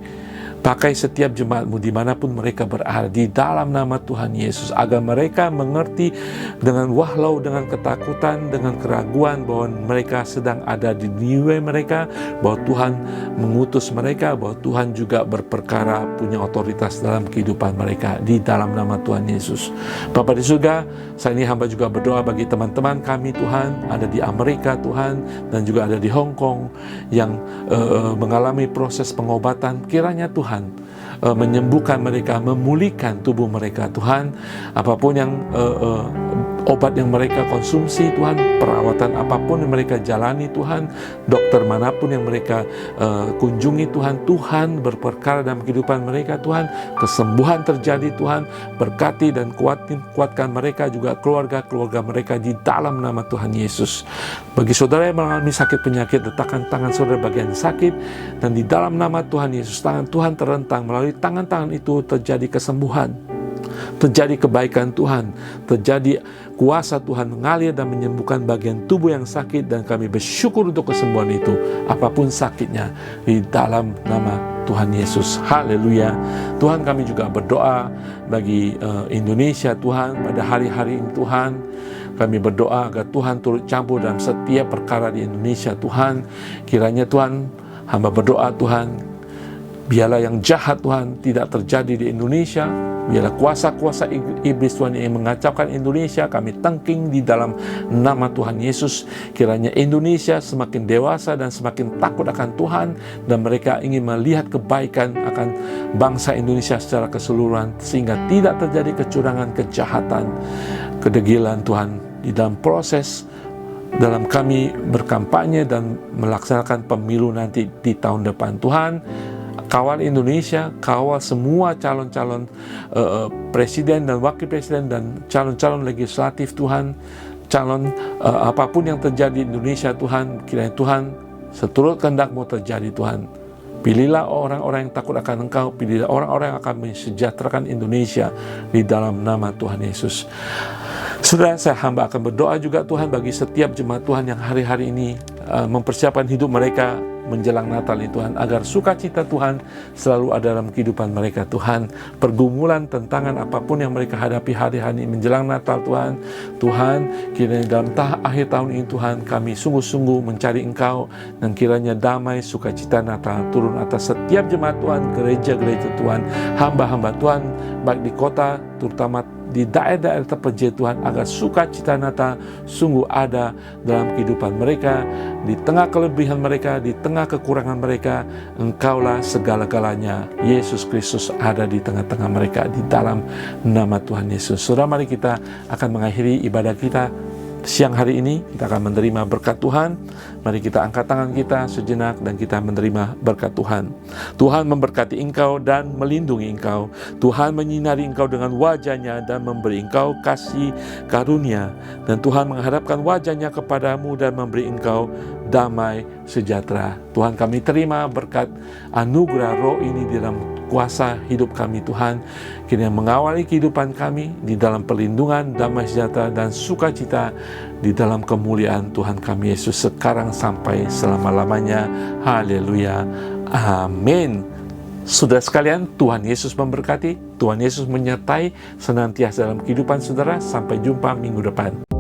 A: Pakai setiap jemaat-Mu dimanapun mereka berada, di dalam nama Tuhan Yesus, agar mereka mengerti dengan walau dengan ketakutan, dengan keraguan, bahwa mereka sedang ada di Niniwe mereka, bahwa Tuhan mengutus mereka, bahwa Tuhan juga berperkara, punya otoritas dalam kehidupan mereka, di dalam nama Tuhan Yesus. Bapa di surga, saat ini hamba juga berdoa bagi teman-teman kami Tuhan, ada di Amerika Tuhan, dan juga ada di Hong Kong, yang mengalami proses pengobatan. Kiranya Tuhan menyembuhkan mereka, memulihkan tubuh mereka Tuhan. Apapun yang obat yang mereka konsumsi Tuhan, perawatan apapun yang mereka jalani Tuhan, dokter manapun yang mereka kunjungi Tuhan, Tuhan berperkara dalam kehidupan mereka Tuhan. Kesembuhan terjadi Tuhan, berkati dan kuatkan mereka, juga keluarga mereka, di dalam nama Tuhan Yesus. Bagi saudara yang mengalami sakit penyakit, letakkan tangan saudara bagian sakit, dan di dalam nama Tuhan Yesus, tangan Tuhan terentang, melalui tangan-tangan itu terjadi kesembuhan, terjadi kebaikan Tuhan, terjadi kuasa Tuhan mengalir dan menyembuhkan bagian tubuh yang sakit, dan kami bersyukur untuk kesembuhan itu, apapun sakitnya, di dalam nama Tuhan Yesus. Haleluya. Tuhan, kami juga berdoa bagi Indonesia Tuhan, pada hari-hari ini Tuhan. Kami berdoa agar Tuhan turut campur dalam setiap perkara di Indonesia Tuhan. Kiranya Tuhan, hamba berdoa Tuhan, biarlah yang jahat Tuhan tidak terjadi di Indonesia. Biarlah kuasa-kuasa iblis Tuhan yang mengacaukan Indonesia, kami tangking di dalam nama Tuhan Yesus. Kiranya Indonesia semakin dewasa dan semakin takut akan Tuhan, dan mereka ingin melihat kebaikan akan bangsa Indonesia secara keseluruhan, sehingga tidak terjadi kecurangan, kejahatan, kedegilan Tuhan di dalam proses dalam kami berkampanye dan melaksanakan pemilu nanti di tahun depan. Tuhan, kawal Indonesia, kawal semua calon-calon presiden dan wakil presiden dan calon-calon legislatif Tuhan, calon apapun yang terjadi di Indonesia Tuhan. Kiranya Tuhan, seturut kehendak-Mu terjadi Tuhan. Pilihlah orang-orang yang takut akan Engkau, pilihlah orang-orang yang akan mensejahterakan Indonesia di dalam nama Tuhan Yesus. Saudara, saya hamba akan berdoa juga Tuhan bagi setiap jemaat Tuhan yang hari-hari ini mempersiapkan hidup mereka menjelang Natal ini Tuhan, agar sukacita Tuhan selalu ada dalam kehidupan mereka Tuhan. Pergumulan, tantangan apapun yang mereka hadapi hari-hari ini menjelang Natal Tuhan, Tuhan, kiranya dalam akhir tahun ini Tuhan, kami sungguh-sungguh mencari Engkau, dan kiranya damai sukacita Natal turun atas setiap jemaat Tuhan, gereja-gereja Tuhan, hamba-hamba Tuhan, baik di kota terutama di daerah-daerah terpencil Tuhan, agar sukacita Natal sungguh ada dalam kehidupan mereka. Di tengah kelebihan mereka, di tengah kekurangan mereka, Engkaulah segala-galanya. Yesus Kristus ada di tengah-tengah mereka di dalam nama Tuhan Yesus. Saudara, mari kita akan mengakhiri ibadah kita siang hari ini. Kita akan menerima berkat Tuhan. Mari kita angkat tangan kita sejenak dan kita menerima berkat Tuhan. Tuhan memberkati engkau dan melindungi engkau. Tuhan menyinari engkau dengan wajah-Nya dan memberi engkau kasih karunia. Dan Tuhan menghadapkan wajah-Nya kepadamu dan memberi engkau damai sejahtera. Tuhan, kami terima berkat anugerah roh ini di dalam kuasa hidup kami Tuhan. Kiranya mengawali kehidupan kami di dalam perlindungan, damai sejahtera dan sukacita di dalam kemuliaan Tuhan kami Yesus sekarang sampai selama-lamanya. Haleluya. Amin. Saudara sekalian, Tuhan Yesus memberkati, Tuhan Yesus menyertai senantiasa dalam kehidupan saudara. Sampai jumpa minggu depan.